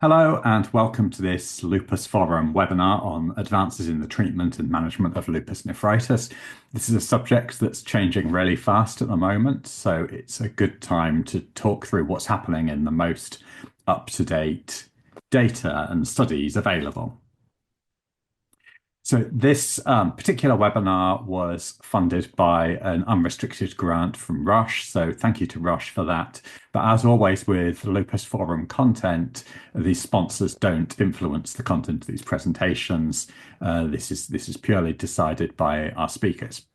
Hello and welcome to this Lupus Forum webinar on advances in the treatment and management of lupus nephritis. This is a subject that's changing really fast at the moment, so it's a good time to talk through what's happening in the most up-to-date data and studies available. So this particular webinar was funded by an unrestricted grant from Rush. So thank you to Rush for that. But as always with Lupus Forum content, these sponsors don't influence the content of these presentations. This is purely decided by our speakers.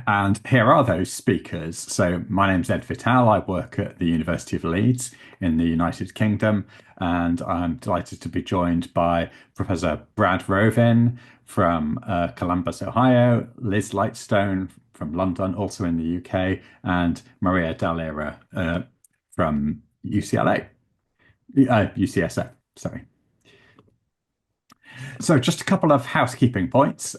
And here are those speakers. So my name's Ed Vital. I work at the University of Leeds in the United Kingdom, and I'm delighted to be joined by Professor Brad Rovin from Columbus, Ohio, Liz Lightstone from London, also in the UK, and Maria Dall'Era from UCSF, sorry. So just a couple of housekeeping points.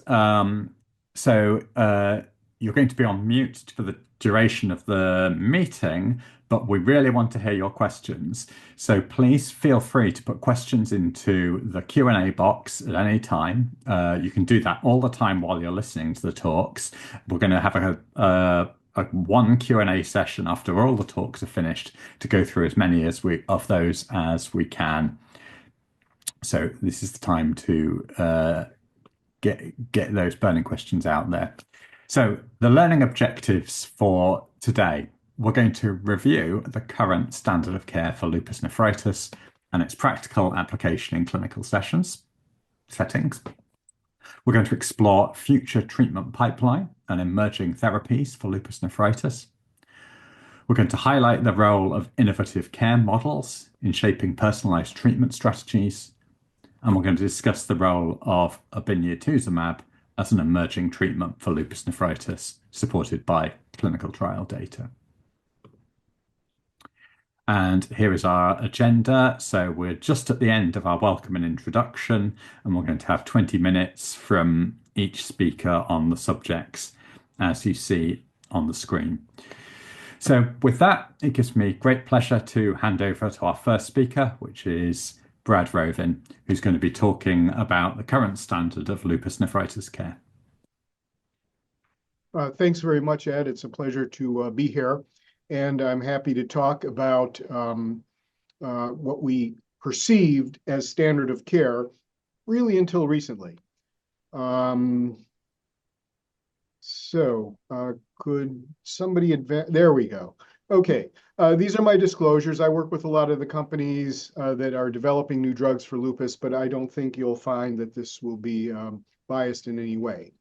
You're going to be on mute for the duration of the meeting, but we really want to hear your questions. So please feel free to put questions into the Q&A box at any time. You can do that all the time while you're listening to the talks. We're going to have a one Q&A session after all the talks are finished to go through as many of those as we can. So this is the time to get those burning questions out there. So the learning objectives for today, we're going to review the current standard of care for lupus nephritis and its practical application in clinical settings. We're going to explore future treatment pipeline and emerging therapies for lupus nephritis. We're going to highlight the role of innovative care models in shaping personalized treatment strategies. And we're going to discuss the role of obinutuzumab as an emerging treatment for lupus nephritis, supported by clinical trial data. And here is our agenda. So we're just at the end of our welcome and introduction, and we're going to have 20 minutes from each speaker on the subjects, as you see on the screen. So with that, it gives me great pleasure to hand over to our first speaker, which is Brad Rovin, who's going to be talking about the current standard of lupus nephritis care. Thanks very much, Ed. It's a pleasure to be here, and I'm happy to talk about what we perceived as standard of care really until recently. Could somebody advance? There we go. Okay, these are my disclosures. I work with a lot of the companies that are developing new drugs for lupus, but I don't think you'll find that this will be biased in any way.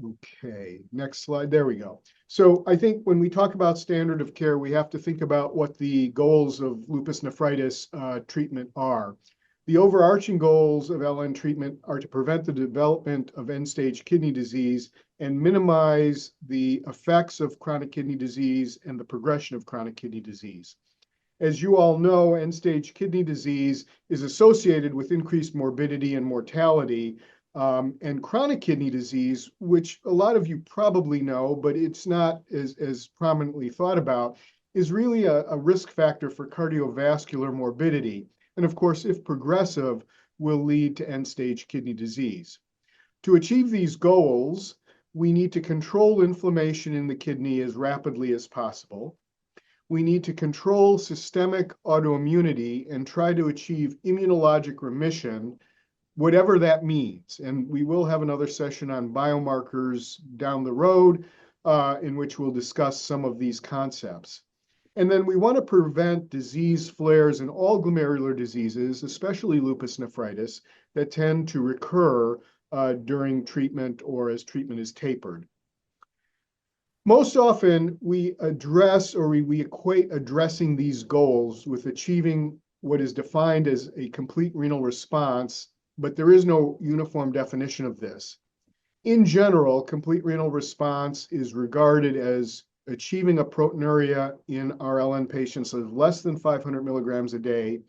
Okay, next slide. There we go. So I think when we talk about standard of care, we have to think about what the goals of lupus nephritis treatment are. The overarching goals of LN treatment are to prevent the development of end-stage kidney disease and minimize the effects of chronic kidney disease and the progression of chronic kidney disease. As you all know, end-stage kidney disease is associated with increased morbidity and mortality, and chronic kidney disease, which a lot of you probably know, but it's not as prominently thought about, is really a risk factor for cardiovascular morbidity. And of course, if progressive, will lead to end-stage kidney disease. To achieve these goals, we need to control inflammation in the kidney as rapidly as possible. We need to control systemic autoimmunity and try to achieve immunologic remission, whatever that means. And we will have another session on biomarkers down the road in which we'll discuss some of these concepts. And then we want to prevent disease flares in all glomerular diseases, especially lupus nephritis, that tend to recur during treatment or as treatment is tapered. Most often, we address or we equate addressing these goals with achieving what is defined as a complete renal response, but there is no uniform definition of this. In general, complete renal response is regarded as achieving a proteinuria in our LN patients of less than 500 milligrams a day,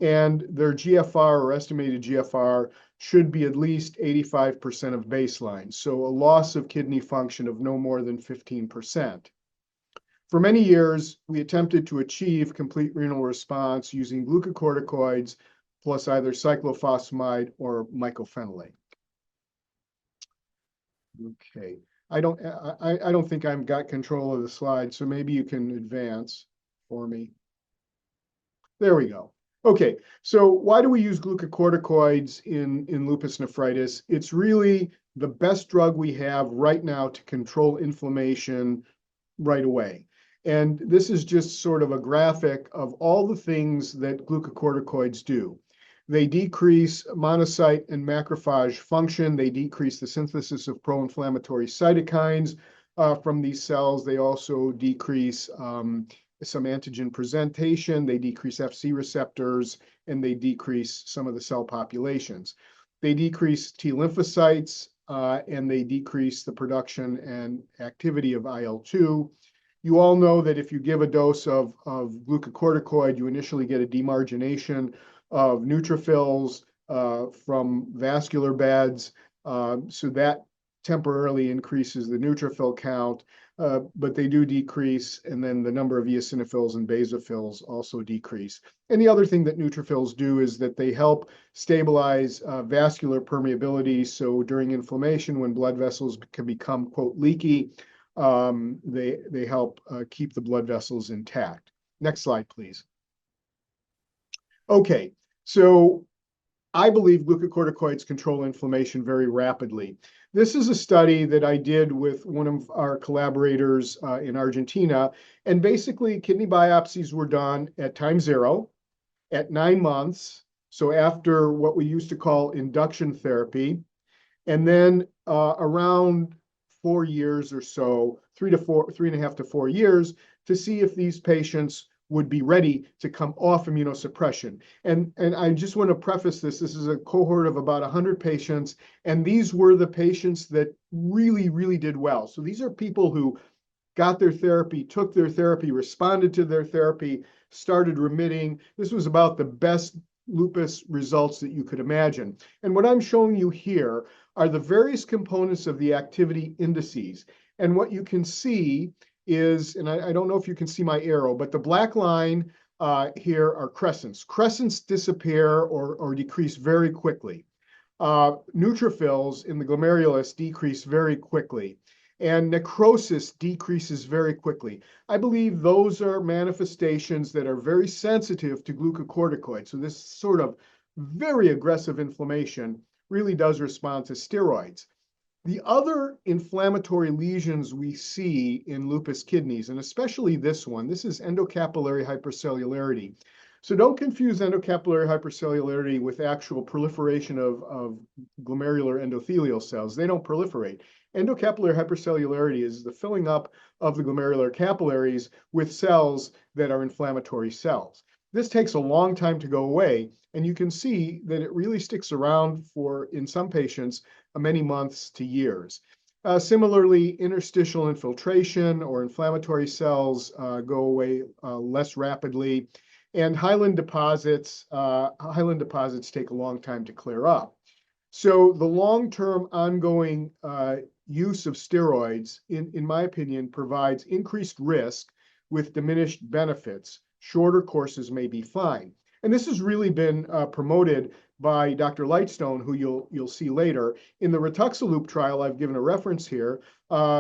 and their GFR or estimated GFR should be at least 85% of baseline, so a loss of kidney function of no more than 15%. For many years, we attempted to achieve complete renal response using glucocorticoids plus either cyclophosphamide or mycophenolate. Okay, I don't think I've got control of the slide, so maybe you can advance for me. There we go. Okay, so why do we use glucocorticoids in lupus nephritis? It's really the best drug we have right now to control inflammation right away. And this is just sort of a graphic of all the things that glucocorticoids do. They decrease monocyte and macrophage function. They decrease the synthesis of pro-inflammatory cytokines from these cells. They also decrease some antigen presentation. They decrease FC receptors, and they decrease some of the cell populations. They decrease T lymphocytes, and they decrease the production and activity of IL-2. You all know that if you give a dose of glucocorticoid, you initially get a demargination of neutrophils from vascular beds. So that temporarily increases the neutrophil count, but they do decrease, and then the number of eosinophils and basophils also decrease. And the other thing that neutrophils do is that they help stabilize vascular permeability. So during inflammation, when blood vessels can become, quote, leaky, they help keep the blood vessels intact. Next slide, please. Okay, so I believe glucocorticoids control inflammation very rapidly. This is a study that I did with one of our collaborators in Argentina, and basically kidney biopsies were done at time 0, at 9 months, so after what we used to call induction therapy, and then around 4 years or so, 3.5 to 4 years, to see if these patients would be ready to come off immunosuppression. And I just want to preface this. This is a cohort of about 100 patients, and these were the patients that really, really did well. So these are people who got their therapy, took their therapy, responded to their therapy, started remitting. This was about the best lupus results that you could imagine. And what I'm showing you here are the various components of the activity indices. And what you can see is, and I don't know if you can see my arrow, but the black line here are crescents. Crescents disappear or decrease very quickly. Neutrophils in the glomerulus decrease very quickly, and necrosis decreases very quickly. I believe those are manifestations that are very sensitive to glucocorticoids. So this sort of very aggressive inflammation really does respond to steroids. The other inflammatory lesions we see in lupus kidneys, and especially this one, this is endocapillary hypercellularity. So don't confuse endocapillary hypercellularity with actual proliferation of glomerular endothelial cells. They don't proliferate. Endocapillary hypercellularity is the filling up of the glomerular capillaries with cells that are inflammatory cells. This takes a long time to go away, and you can see that it really sticks around for, in some patients, many months to years. Similarly, interstitial infiltration or inflammatory cells go away less rapidly, and hyaline deposits take a long time to clear up. So the long-term ongoing use of steroids, in my opinion, provides increased risk with diminished benefits. Shorter courses may be fine. And this has really been promoted by Dr. Lightstone, who you'll see later. In the Rituximab trial, I've given a reference here.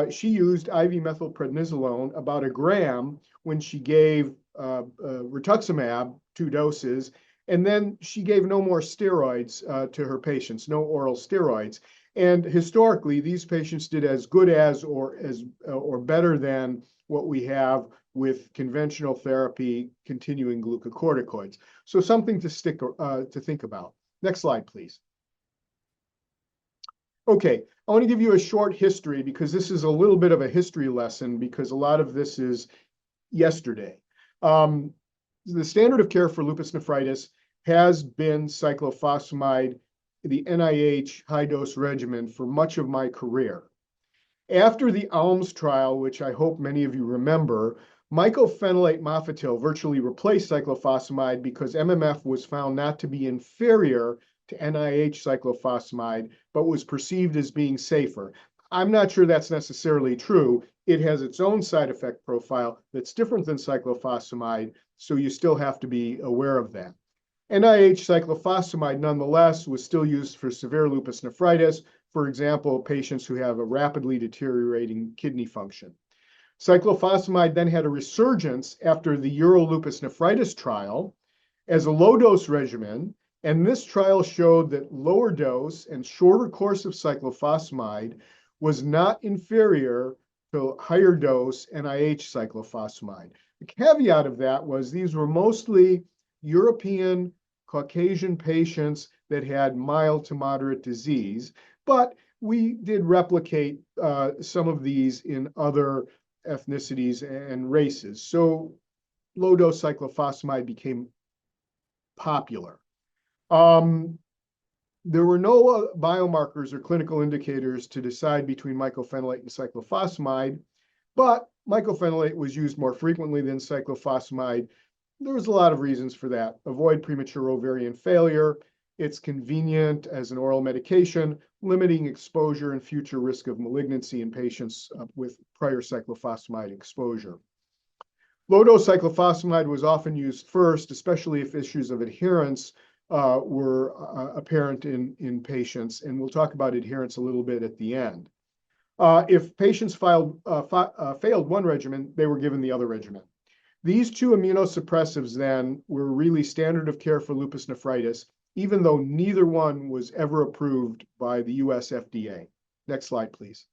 She used IV methylprednisolone, about 1 gram, when she gave rituximab 2 doses, and then she gave no more steroids to her patients, no oral steroids. And historically, these patients did as good as or better than what we have with conventional therapy continuing glucocorticoids. So something to think about. Next slide, please. Okay, I want to give you a short history because this is a little bit of a history lesson because a lot of this is yesterday. The standard of care for lupus nephritis has been cyclophosphamide, the NIH high-dose regimen, for much of my career. After the ALMS trial, which I hope many of you remember, mycophenolate mofetil virtually replaced cyclophosphamide because MMF was found not to be inferior to NIH cyclophosphamide, but was perceived as being safer. I'm not sure that's necessarily true. It has its own side effect profile that's different than cyclophosphamide, so you still have to be aware of that. NIH cyclophosphamide, nonetheless, was still used for severe lupus nephritis, for example, patients who have a rapidly deteriorating kidney function. Cyclophosphamide then had a resurgence after the Euro lupus nephritis trial as a low-dose regimen, and this trial showed that lower dose and shorter course of cyclophosphamide was not inferior to higher dose NIH cyclophosphamide. The caveat of that was these were mostly European Caucasian patients that had mild to moderate disease, but we did replicate some of these in other ethnicities and races. So low-dose cyclophosphamide became popular. There were no biomarkers or clinical indicators to decide between mycophenolate and cyclophosphamide, but mycophenolate was used more frequently than cyclophosphamide. There was a lot of reasons for that. Avoid premature ovarian failure. It's convenient as an oral medication, limiting exposure and future risk of malignancy in patients with prior cyclophosphamide exposure. Low-dose cyclophosphamide was often used first, especially if issues of adherence were apparent in patients, and we'll talk about adherence a little bit at the end. If patients failed one regimen, they were given the other regimen. These two immunosuppressives then were really standard of care for lupus nephritis, even though neither one was ever approved by the US FDA. Next slide, please.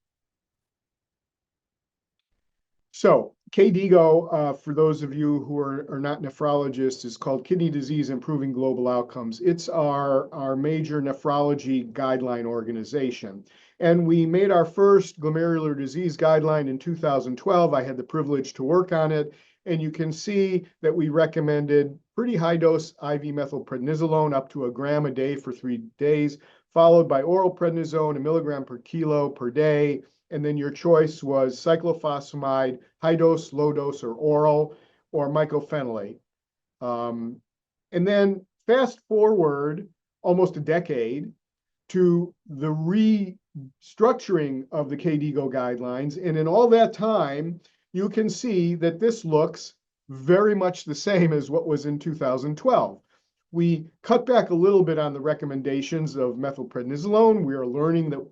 So KDIGO, for those of you who are not nephrologists, is called Kidney Disease Improving Global Outcomes. It's our major nephrology guideline organization. And we made our first glomerular disease guideline in 2012. I had the privilege to work on it. And you can see that we recommended pretty high dose IV methylprednisolone up to 1 gram a day for 3 days, followed by oral prednisone, 1 milligram per kilo per day. And then your choice was cyclophosphamide, high dose, low dose, or oral, or mycophenolate. And then fast forward almost a decade to the restructuring of the KDIGO guidelines. And in all that time, you can see that this looks very much the same as what was in 2012. We cut back a little bit on the recommendations of methylprednisolone. We are learning that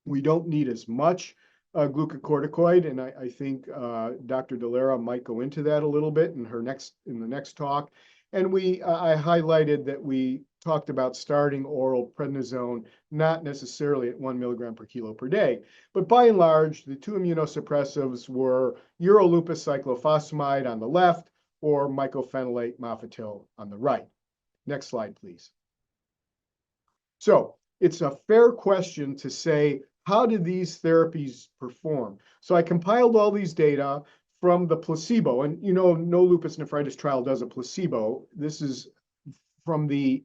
we don't need as much glucocorticoid, and I think Dr. Dall'Era might go into that a little bit in the next talk. And I highlighted that we talked about starting oral prednisone, not necessarily at 1 milligram per kilo per day. But by and large, the two immunosuppressives were urolupus cyclophosphamide on the left or mycophenolate mofetil on the right. Next slide, please. So it's a fair question to say, how did these therapies perform? So I compiled all these data from the placebo, and no lupus nephritis trial does a placebo. This is from the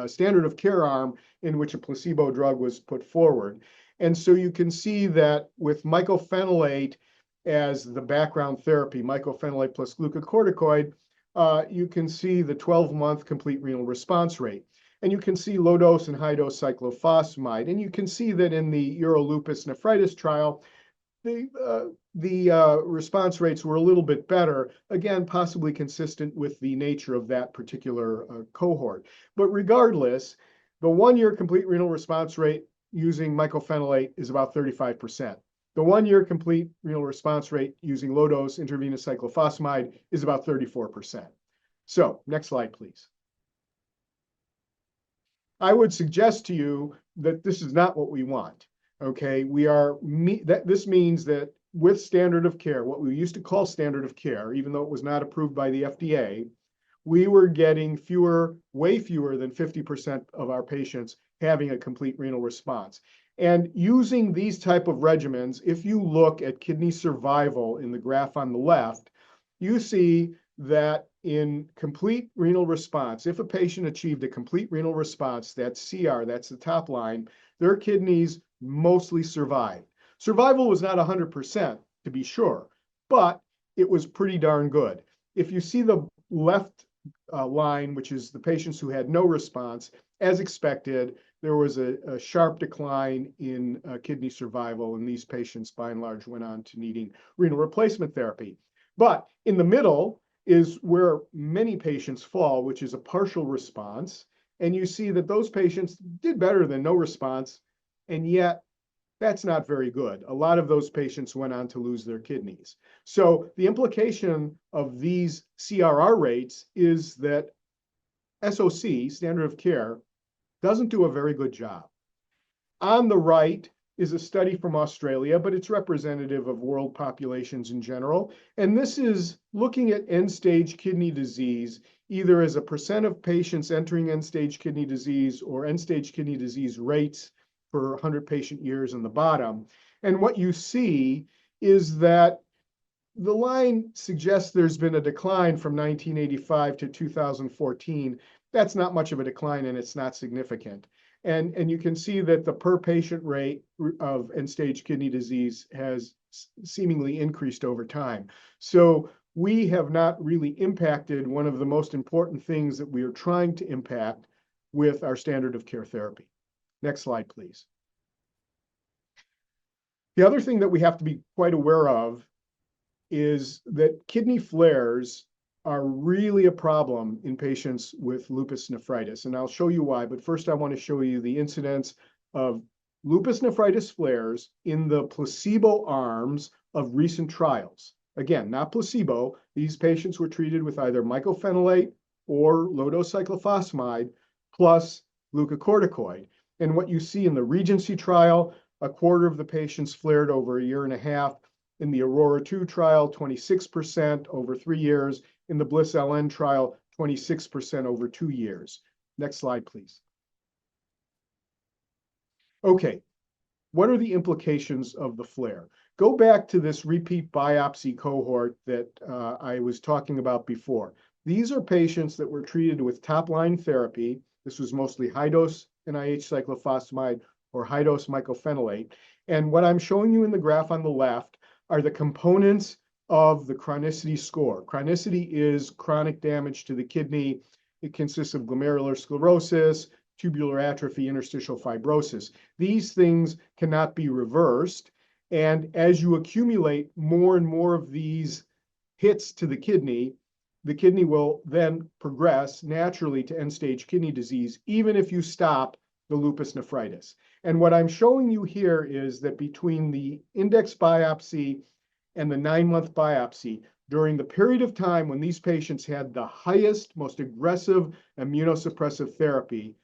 standard of care arm in which a placebo drug was put forward. And so you can see that with mycophenolate as the background therapy, mycophenolate plus glucocorticoid, you can see the 12-month complete renal response rate. And you can see low dose and high dose cyclophosphamide. And you can see that in the Euro lupus nephritis trial, the response rates were a little bit better, again, possibly consistent with the nature of that particular cohort. But regardless, the 1-year complete renal response rate using mycophenolate is about 35%. The 1-year complete renal response rate using low-dose intravenous cyclophosphamide is about 34%. So next slide, please. I would suggest to you that this is not what we want. Okay, this means that with standard of care, what we used to call standard of care, even though it was not approved by the FDA, we were getting way fewer than 50% of our patients having a complete renal response. And using these type of regimens, if you look at kidney survival in the graph on the left, you see that in complete renal response, if a patient achieved a complete renal response, that's CR, that's the top line, their kidneys mostly survived. Survival was not 100%, to be sure, but it was pretty darn good. If you see the left line, which is the patients who had no response, as expected, there was a sharp decline in kidney survival, and these patients, by and large, went on to needing renal replacement therapy. But in the middle is where many patients fall, which is a partial response. And you see that those patients did better than no response, and yet that's not very good. A lot of those patients went on to lose their kidneys. So the implication of these CRR rates is that SOC, standard of care, doesn't do a very good job. On the right is a study from Australia, but it's representative of world populations in general. And this is looking at end-stage kidney disease, either as a percent of patients entering end-stage kidney disease or end-stage kidney disease rates per 100 patient years in the bottom. And what you see is that the line suggests there's been a decline from 1985 to 2014. That's not much of a decline, and it's not significant. And you can see that the per patient rate of end-stage kidney disease has seemingly increased over time. So we have not really impacted one of the most important things that we are trying to impact with our standard of care therapy. Next slide, please. The other thing that we have to be quite aware of is that kidney flares are really a problem in patients with lupus nephritis. And I'll show you why, but first I want to show you the incidence of lupus nephritis flares in the placebo arms of recent trials. Again, not placebo. These patients were treated with either mycophenolate or low-dose cyclophosphamide plus glucocorticoid. And what you see in the Regency trial, a quarter of the patients flared over a year and a half. In the Aurora 2 trial, 26% over 3 years. In the Bliss LN trial, 26% over 2 years. Next slide, please. Okay, what are the implications of the flare? Go back to this repeat biopsy cohort that I was talking about before. These are patients that were treated with top-line therapy. This was mostly high-dose NIH cyclophosphamide or high-dose mycophenolate. And what I'm showing you in the graph on the left are the components of the chronicity score. Chronicity is chronic damage to the kidney. It consists of glomerular sclerosis, tubular atrophy, interstitial fibrosis. These things cannot be reversed. And as you accumulate more and more of these hits to the kidney will then progress naturally to end-stage kidney disease, even if you stop the lupus nephritis. And what I'm showing you here is that between the index biopsy and the 9-month biopsy, during the period of time when these patients had the highest, most aggressive immunosuppressive therapy,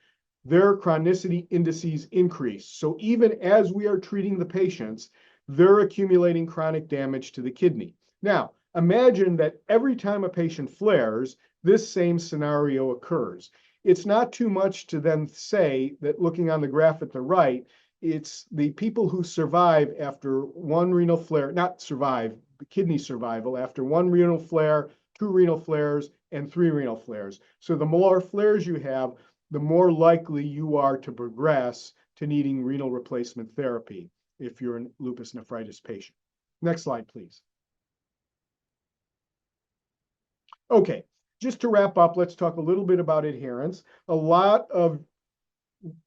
their chronicity indices increased. So even as we are treating the patients, they're accumulating chronic damage to the kidney. Now, imagine that every time a patient flares, this same scenario occurs. It's not too much to then say that looking on the graph at the right, it's the people who survive after one renal flare, not survive, but kidney survival after one renal flare, 2 renal flares, and 3 renal flares. So the more flares you have, the more likely you are to progress to needing renal replacement therapy if you're a lupus nephritis patient. Next slide, please. Okay, just to wrap up, let's talk a little bit about adherence.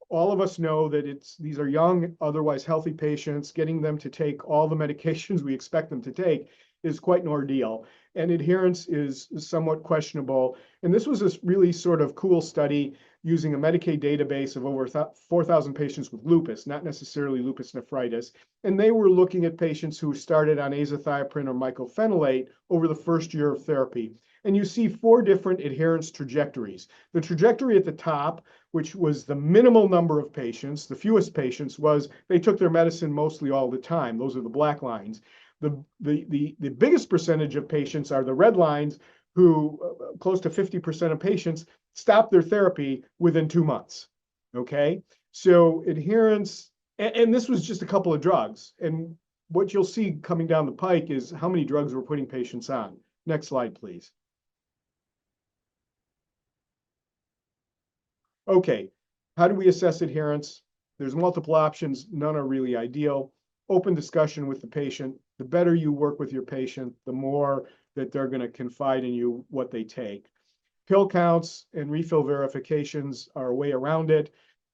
All of us know that these are young, otherwise healthy patients. Getting them to take all the medications we expect them to take is quite an ordeal. And adherence is somewhat questionable. And this was a really sort of cool study using a Medicaid database of over 4,000 patients with lupus, not necessarily lupus nephritis. And they were looking at patients who started on azathioprine or mycophenolate over the first year of therapy. And you see 4 different adherence trajectories. The trajectory at the top, which was the minimal number of patients, the fewest patients, was they took their medicine mostly all the time. Those are the black lines. The biggest percentage of patients are the red lines, who close to 50% of patients stop their therapy within 2 months. Okay, so adherence, and this was just a couple of drugs. And what you'll see coming down the pike is how many drugs we're putting patients on. Next slide, please. Okay, how do we assess adherence? There's multiple options. None are really ideal. Open discussion with the patient. The better you work with your patient, the more that they're going to confide in you what they take. Pill counts and refill verifications are a way around it.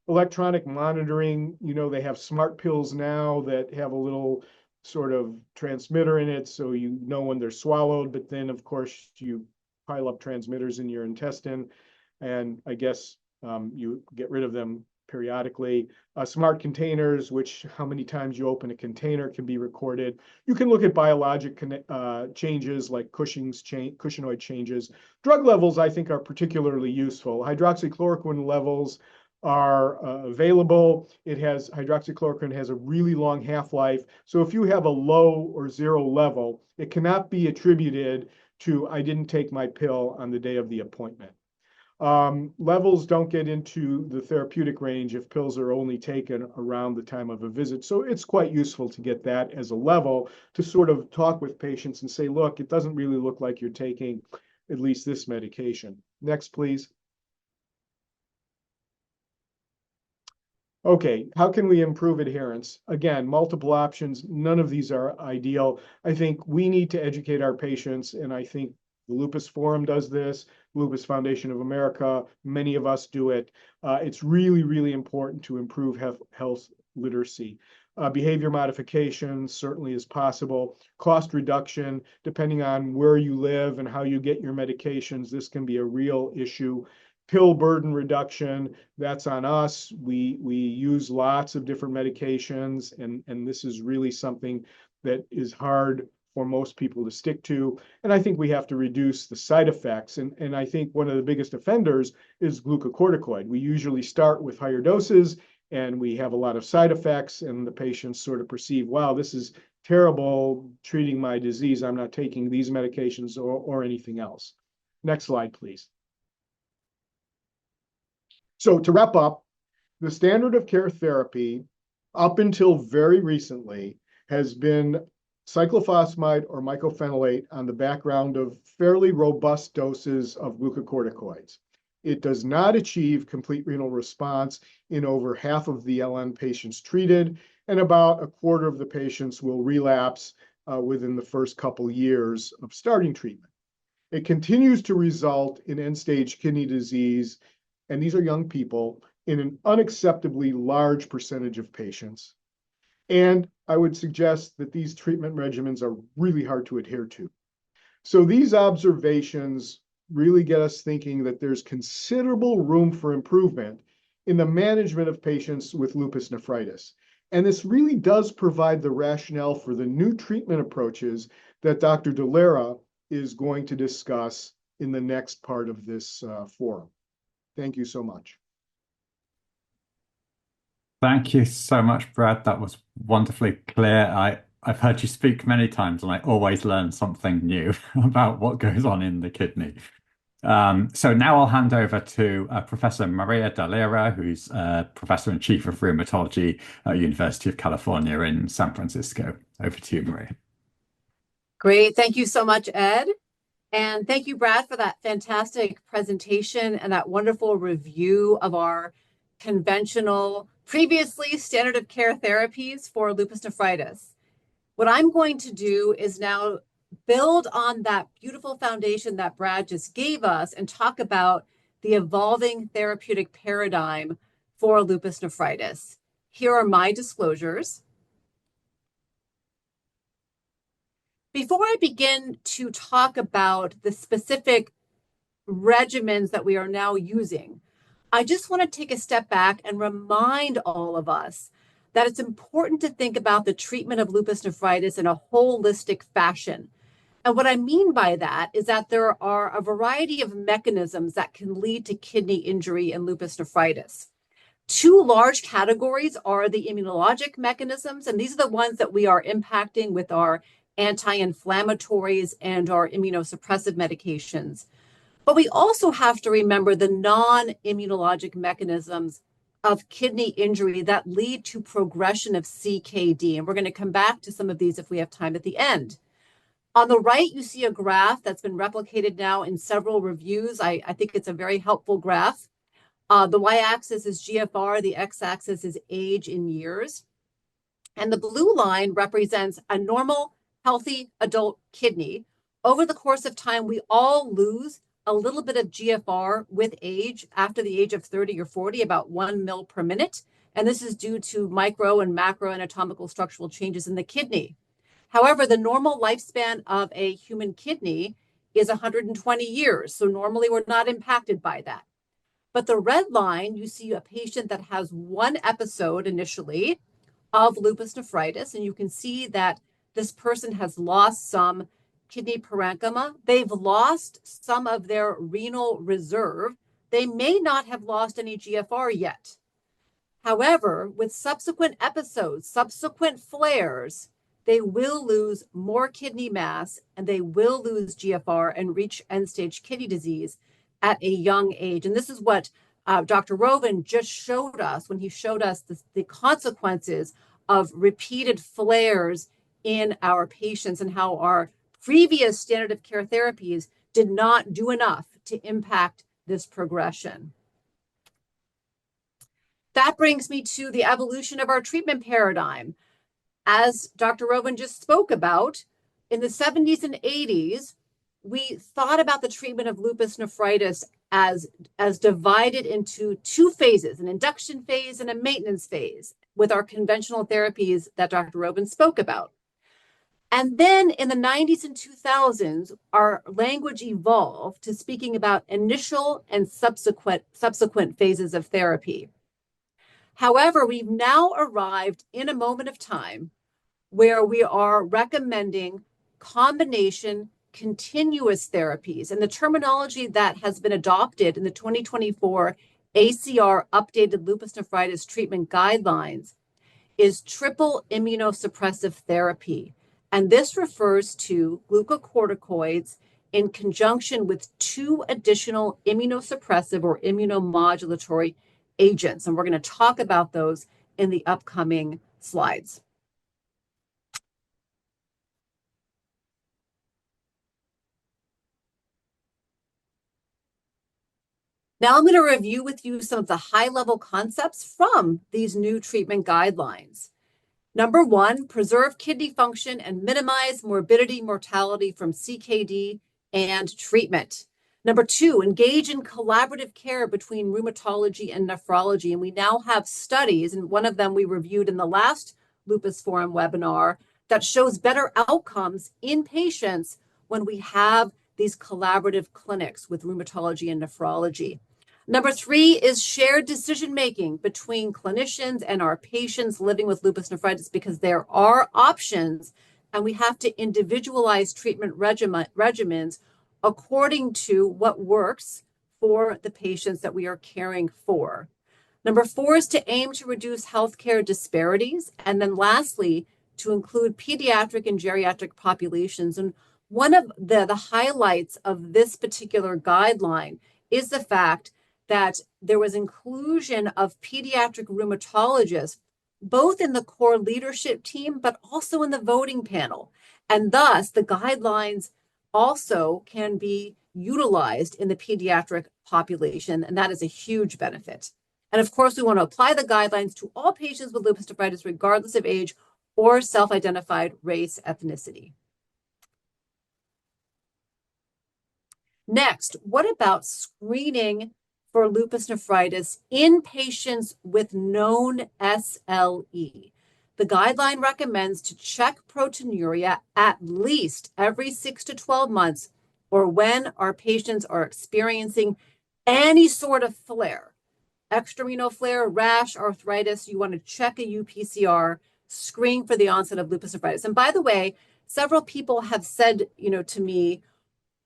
Electronic monitoring, they have smart pills now that have a little sort of transmitter in it, so you know when they're swallowed, but then of course you pile up transmitters in your intestine, and I guess you get rid of them periodically. Smart containers, which how many times you open a container can be recorded. You can look at biologic changes like Cushingoid changes. Drug levels, I think, are particularly useful. Hydroxychloroquine levels are available. Hydroxychloroquine has a really long half-life. So if you have a low or zero level, it cannot be attributed to I didn't take my pill on the day of the appointment. Levels don't get into the therapeutic range if pills are only taken around the time of a visit. So it's quite useful to get that as a level to sort of talk with patients and say, look, it doesn't really look like you're taking at least this medication. Next, please. Okay, how can we improve adherence? Again, multiple options. None of these are ideal. I think we need to educate our patients, and I think the Lupus Forum does this, Lupus Foundation of America, many of us do it. It's really, really important to improve health literacy. Behavior modification certainly is possible. Cost reduction, depending on where you live and how you get your medications, this can be a real issue. Pill burden reduction, that's on us. We use lots of different medications, and this is really something that is hard for most people to stick to. And I think we have to reduce the side effects. And I think one of the biggest offenders is glucocorticoid. We usually start with higher doses, and we have a lot of side effects, and the patients sort of perceive, wow, this is terrible treating my disease. I'm not taking these medications or anything else. Next slide, please. So to wrap up, the standard of care therapy up until very recently has been cyclophosphamide or mycophenolate on the background of fairly robust doses of glucocorticoids. It does not achieve complete renal response in over half of the LN patients treated, and about a quarter of the patients will relapse within the first couple years of starting treatment. It continues to result in end-stage kidney disease, and these are young people, in an unacceptably large percentage of patients. And I would suggest that these treatment regimens are really hard to adhere to. So these observations really get us thinking that there's considerable room for improvement in the management of patients with lupus nephritis. And this really does provide the rationale for the new treatment approaches that Dr. Dall'Era is going to discuss in the next part of this forum. Thank you so much. Thank you so much, Brad. That was wonderfully clear. I've heard you speak many times, and I always learn something new about what goes on in the kidney. So now I'll hand over to Professor Maria Dall'Era, who's Professor and Chief of Rheumatology at University of California in San Francisco. Over to you, Maria. Great. Thank you so much, Ed. And thank you, Brad, for that fantastic presentation and that wonderful review of our conventional, previously standard of care therapies for lupus nephritis. What I'm going to do is now build on that beautiful foundation that Brad just gave us and talk about the evolving therapeutic paradigm for lupus nephritis. Here are my disclosures. Before I begin to talk about the specific regimens that we are now using, I just want to take a step back and remind all of us that it's important to think about the treatment of lupus nephritis in a holistic fashion. And what I mean by that is that there are a variety of mechanisms that can lead to kidney injury in lupus nephritis. Two large categories are the immunologic mechanisms, and these are the ones that we are impacting with our anti-inflammatories and our immunosuppressive medications. But we also have to remember the non-immunologic mechanisms of kidney injury that lead to progression of CKD. And we're going to come back to some of these if we have time at the end. On the right, you see a graph that's been replicated now in several reviews. I think it's a very helpful graph. The y-axis is GFR, the x-axis is age in years. And the blue line represents a normal, healthy adult kidney. Over the course of time, we all lose a little bit of GFR with age after the age of 30 or 40, about 1 ml per minute. And this is due to micro and macro anatomical structural changes in the kidney. However, the normal lifespan of a human kidney is 120 years. So normally we're not impacted by that. But the red line, you see a patient that has one episode initially of lupus nephritis, and you can see that this person has lost some kidney parenchyma. They've lost some of their renal reserve. They may not have lost any GFR yet. However, with subsequent episodes, subsequent flares, they will lose more kidney mass and they will lose GFR and reach end-stage kidney disease at a young age. And this is what Dr. Rovin just showed us when he showed us the consequences of repeated flares in our patients and how our previous standard of care therapies did not do enough to impact this progression. That brings me to the evolution of our treatment paradigm. As Dr. Rovin just spoke about, in the 70s and 80s, we thought about the treatment of lupus nephritis as divided into two phases, an induction phase and a maintenance phase, with our conventional therapies that Dr. Rovin spoke about. And then in the 90s and 2000s, our language evolved to speaking about initial and subsequent phases of therapy. However, we've now arrived in a moment of time where we are recommending combination continuous therapies. And the terminology that has been adopted in the 2024 ACR updated lupus nephritis treatment guidelines is triple immunosuppressive therapy. And this refers to glucocorticoids in conjunction with 2 additional immunosuppressive or immunomodulatory agents. And we're going to talk about those in the upcoming slides. Now I'm going to review with you some of the high-level concepts from these new treatment guidelines. Number 1, preserve kidney function and minimize morbidity, mortality from CKD and treatment. Number 2, engage in collaborative care between rheumatology and nephrology. And we now have studies, and one of them we reviewed in the last Lupus Forum webinar, that shows better outcomes in patients when we have these collaborative clinics with rheumatology and nephrology. Number 3 is shared decision-making between clinicians and our patients living with lupus nephritis, because there are options and we have to individualize treatment regimens according to what works for the patients that we are caring for. Number 4 is to aim to reduce healthcare disparities. And then lastly, to include pediatric and geriatric populations. And one of the highlights of this particular guideline is the fact that there was inclusion of pediatric rheumatologists, both in the core leadership team, but also in the voting panel. And thus, the guidelines also can be utilized in the pediatric population, and that is a huge benefit. And of course, we want to apply the guidelines to all patients with lupus nephritis, regardless of age or self-identified race, ethnicity. Next, what about screening for lupus nephritis in patients with known SLE? The guideline recommends to check proteinuria at least every 6 to 12 months, or when our patients are experiencing any sort of flare, extrarenal flare, rash, arthritis. You want to check a UPCR, screen for the onset of lupus nephritis. And by the way, several people have said, to me,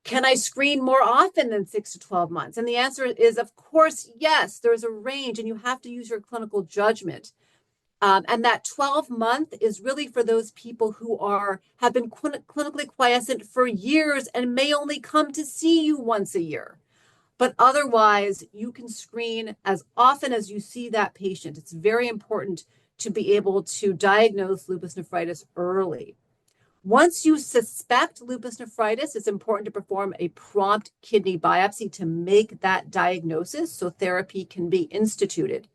can I screen more often than 6 to 12 months? And the answer is, of course, yes. There's a range, and you have to use your clinical judgment. And that 12-month is really for those people who have been clinically quiescent for years and may only come to see you once a year. But otherwise, you can screen as often as you see that patient. It's very important to be able to diagnose lupus nephritis early. Once you suspect lupus nephritis, it's important to perform a prompt kidney biopsy to make that diagnosis so therapy can be instituted.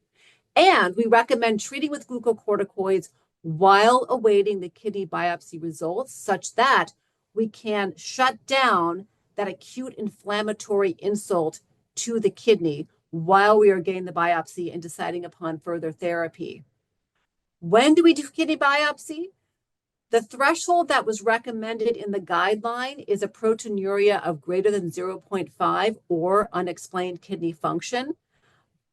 And we recommend treating with glucocorticoids while awaiting the kidney biopsy results, such that we can shut down that acute inflammatory insult to the kidney while we are getting the biopsy and deciding upon further therapy. When do we do kidney biopsy? The threshold that was recommended in the guideline is a proteinuria of greater than 0.5 or unexplained kidney function.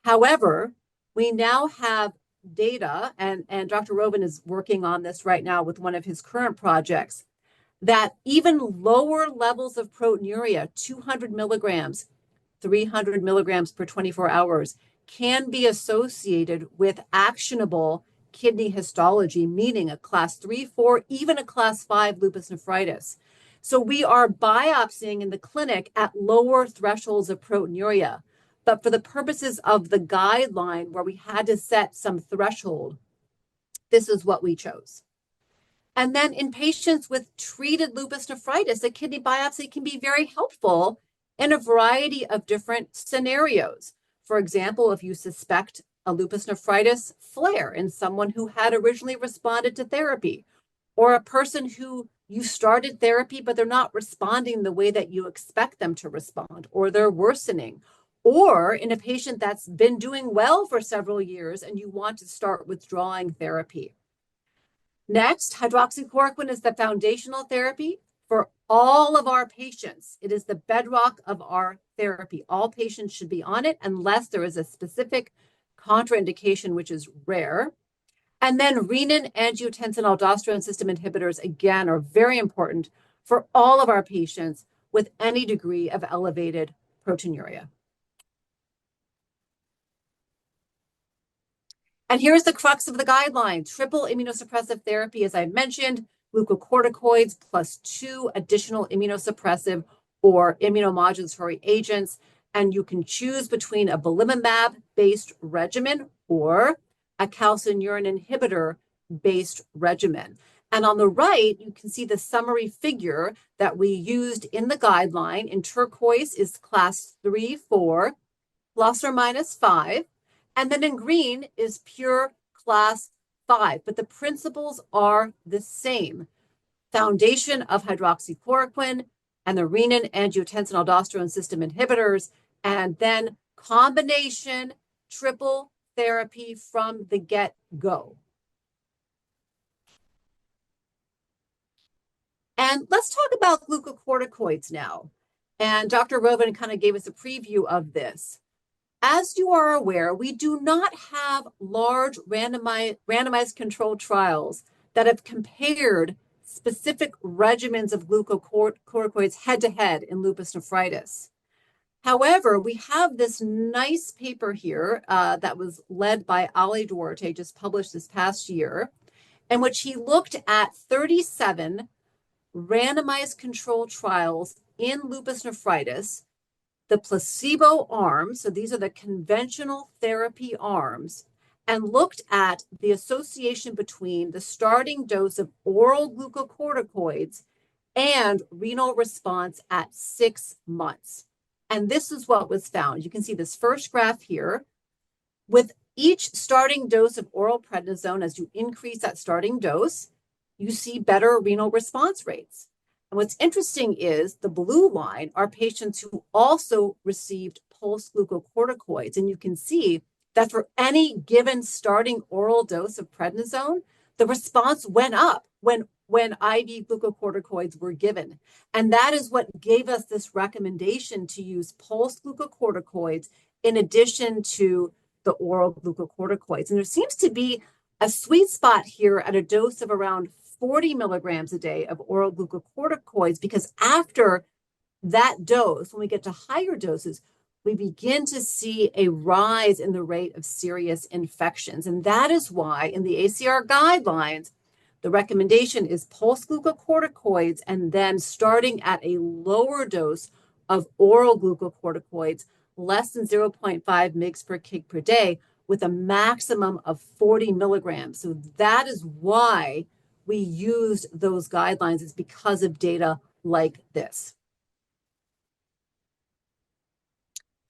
However, we now have data, and Dr. Rovin is working on this right now with one of his current projects, that even lower levels of proteinuria, 200 milligrams, 300 milligrams per 24 hours, can be associated with actionable kidney histology, meaning a class 3, 4, even a class 5 lupus nephritis. So we are biopsying in the clinic at lower thresholds of proteinuria. But for the purposes of the guideline where we had to set some threshold, this is what we chose. And then in patients with treated lupus nephritis, a kidney biopsy can be very helpful in a variety of different scenarios. For example, if you suspect a lupus nephritis flare in someone who had originally responded to therapy, or a person who you started therapy, but they're not responding the way that you expect them to respond, or they're worsening, or in a patient that's been doing well for several years and you want to start withdrawing therapy. Next, hydroxychloroquine is the foundational therapy for all of our patients. It is the bedrock of our therapy. All patients should be on it unless there is a specific contraindication, which is rare. And then renin, angiotensin, aldosterone system inhibitors, again, are very important for all of our patients with any degree of elevated proteinuria. And here's the crux of the guideline. Triple immunosuppressive therapy, as I mentioned, glucocorticoids plus 2 additional immunosuppressive or immunomodulatory agents. And you can choose between a belimumab-based regimen or a calcineurin inhibitor-based regimen. And on the right, you can see the summary figure that we used in the guideline. In turquoise is class 3, 4, plus or minus 5. And then in green is pure class 5, but the principles are the same. Foundation of hydroxychloroquine and the renin, angiotensin, aldosterone system inhibitors, and then combination triple therapy from the get-go. And let's talk about glucocorticoids now. And Dr. Rovin kind of gave us a preview of this. As you are aware, we do not have large randomized controlled trials that have compared specific regimens of glucocorticoids head-to-head in lupus nephritis. However, we have this nice paper here that was led by Ali Duarte, just published this past year, in which he looked at 37 randomized controlled trials in lupus nephritis, the placebo arms, so these are the conventional therapy arms, and looked at the association between the starting dose of oral glucocorticoids and renal response at 6 months. And this is what was found. You can see this first graph here. With each starting dose of oral prednisone, as you increase that starting dose, you see better renal response rates. And what's interesting is the blue line are patients who also received pulse glucocorticoids. And you can see that for any given starting oral dose of prednisone, the response went up when IV glucocorticoids were given. And that is what gave us this recommendation to use pulse glucocorticoids in addition to the oral glucocorticoids. And there seems to be a sweet spot here at a dose of around 40 milligrams a day of oral glucocorticoids, because after that dose, when we get to higher doses, we begin to see a rise in the rate of serious infections. And that is why in the ACR guidelines, the recommendation is pulse glucocorticoids and then starting at a lower dose of oral glucocorticoids, less than 0.5 mg per kg per day, with a maximum of 40 milligrams. So that is why we used those guidelines, is because of data like this.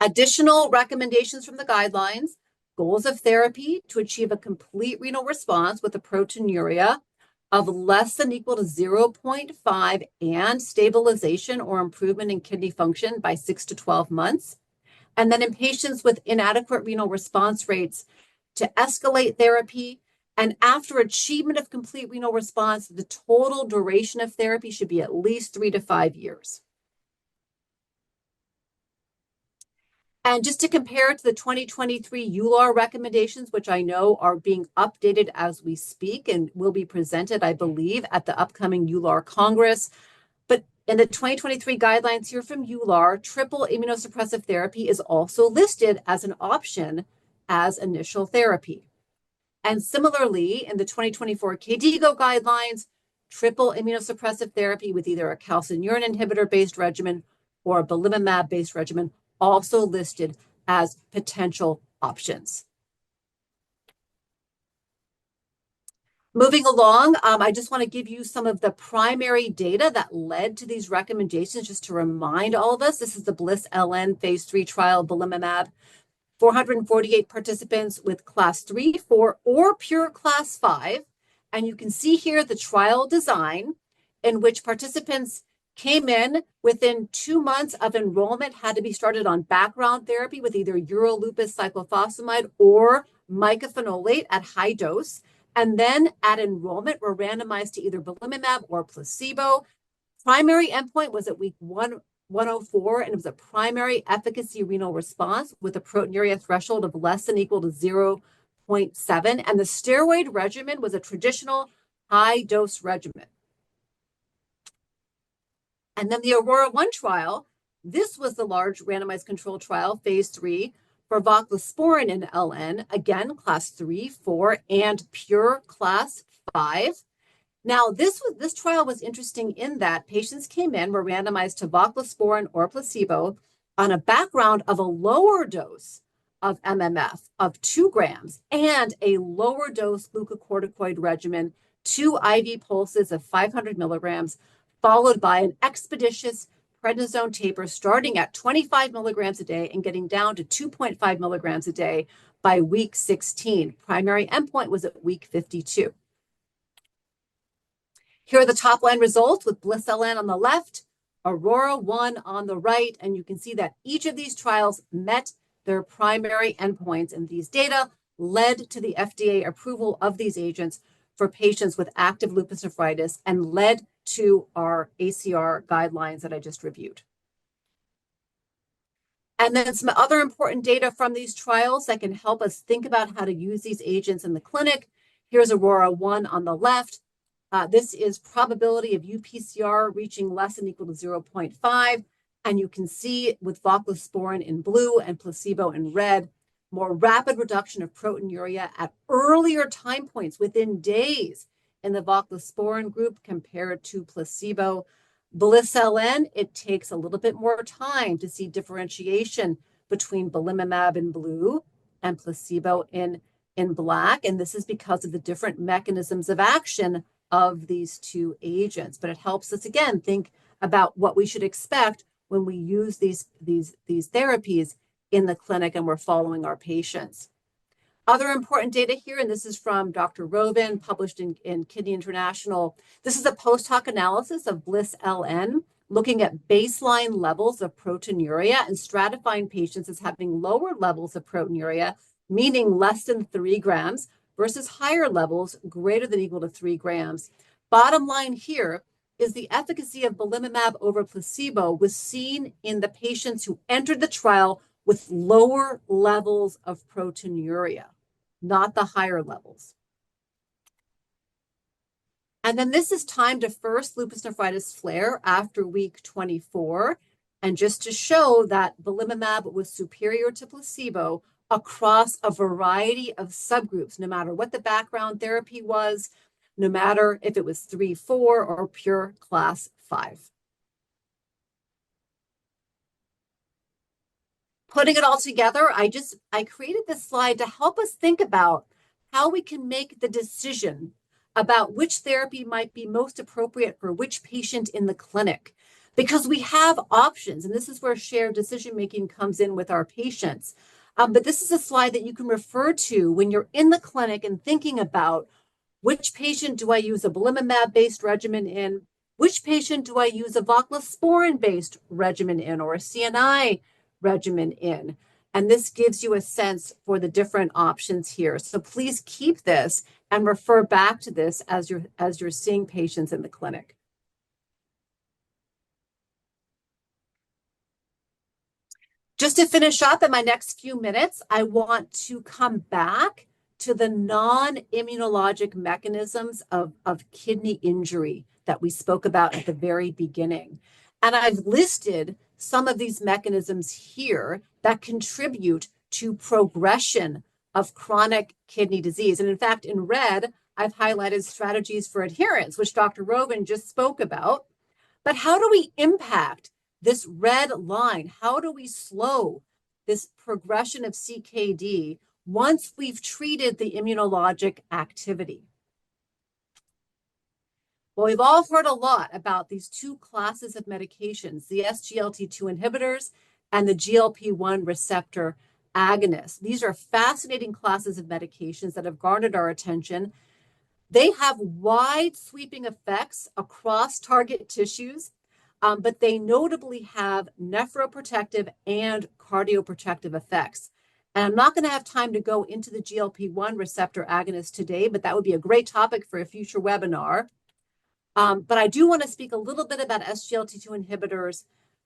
Additional recommendations from the guidelines: goals of therapy to achieve a complete renal response with a proteinuria of less than equal to 0.5 and stabilization or improvement in kidney function by 6 to 12 months. And then in patients with inadequate renal response rates, to escalate therapy. And after achievement of complete renal response, the total duration of therapy should be at least 3 to 5 years. And just to compare it to the 2023 EULAR recommendations, which I know are being updated as we speak and will be presented, I believe, at the upcoming EULAR Congress. But in the 2023 guidelines here from EULAR, triple immunosuppressive therapy is also listed as an option as initial therapy. And similarly, in the 2024 KDIGO guidelines, triple immunosuppressive therapy with either a calcineurin inhibitor-based regimen or a belimumab-based regimen also listed as potential options. Moving along, I just want to give you some of the primary data that led to these recommendations, just to remind all of us. This is the BLISS-LN phase 3 trial belimumab, 448 participants with class 3, 4, or pure class 5. And you can see here the trial design in which participants came in within 2 months of enrollment, had to be started on background therapy with either urolupus cyclophosphamide or mycophenolate at high dose. And then at enrollment, were randomized to either belimumab or placebo. Primary endpoint was at week 104, and it was a primary efficacy renal response with a proteinuria threshold of less than equal to 0.7. And the steroid regimen was a traditional high-dose regimen. And then the Aurora 1 trial, this was the large randomized controlled trial, phase 3, for voclosporin in LN, again, class 3, 4, and pure class 5. Now, this trial was interesting in that patients came in, were randomized to voclosporin or placebo on a background of a lower dose of MMF of 2 grams and a lower dose glucocorticoid regimen, 2 IV pulses of 500 milligrams, followed by an expeditious prednisone taper starting at 25 milligrams a day and getting down to 2.5 milligrams a day by week 16. Primary endpoint was at week 52. Here are the top line results with BLISS-LN on the left, Aurora 1 on the right, and you can see that each of these trials met their primary endpoints, and these data led to the FDA approval of these agents for patients with active lupus nephritis and led to our ACR guidelines that I just reviewed. And then some other important data from these trials that can help us think about how to use these agents in the clinic. Here's Aurora 1 on the left. This is probability of UPCR reaching less than equal to 0.5. And you can see with voclosporin in blue and placebo in red, more rapid reduction of proteinuria at earlier time points within days in the voclosporin group compared to placebo. BLISS-LN, it takes a little bit more time to see differentiation between belimumab in blue and placebo in black. And this is because of the different mechanisms of action of these two agents. But it helps us, again, think about what we should expect when we use these therapies in the clinic and we're following our patients. Other important data here, and this is from Dr. Rovin, published in Kidney International. This is a post-hoc analysis of BLISS-LN, looking at baseline levels of proteinuria and stratifying patients as having lower levels of proteinuria, meaning less than 3 grams, versus higher levels greater than equal to 3 grams. Bottom line here is the efficacy of belimumab over placebo was seen in the patients who entered the trial with lower levels of proteinuria, not the higher levels. And then this is time to first lupus nephritis flare after week 24. And just to show that belimumab was superior to placebo across a variety of subgroups, no matter what the background therapy was, no matter if it was 3, 4, or pure class 5. Putting it all together, I created this slide to help us think about how we can make the decision about which therapy might be most appropriate for which patient in the clinic. Because we have options, and this is where shared decision-making comes in with our patients. But this is a slide that you can refer to when you're in the clinic and thinking about Which patient do I use a belimumab-based regimen in? Which patient do I use a voclosporin-based regimen in or a CNI regimen in? And this gives you a sense for the different options here. So please keep this and refer back to this as you're seeing patients in the clinic. Just to finish up in my next few minutes, I want to come back to the non-immunologic mechanisms of kidney injury that we spoke about at the very beginning. And I've listed some of these mechanisms here that contribute to progression of chronic kidney disease. And in fact, in red, I've highlighted strategies for adherence, which Dr. Rovin just spoke about. But how do we impact this red line? How do we slow this progression of CKD once we've treated the immunologic activity? Well, we've all heard a lot about these two classes of medications, the SGLT2 inhibitors and the GLP-1 receptor agonists. These are fascinating classes of medications that have garnered our attention. They have wide sweeping effects across target tissues, but they notably have nephroprotective and cardioprotective effects. And I'm not going to have time to go into the GLP-1 receptor agonist today, but that would be a great topic for a future webinar. But I do want to speak a little bit about SGLT2 inhibitors.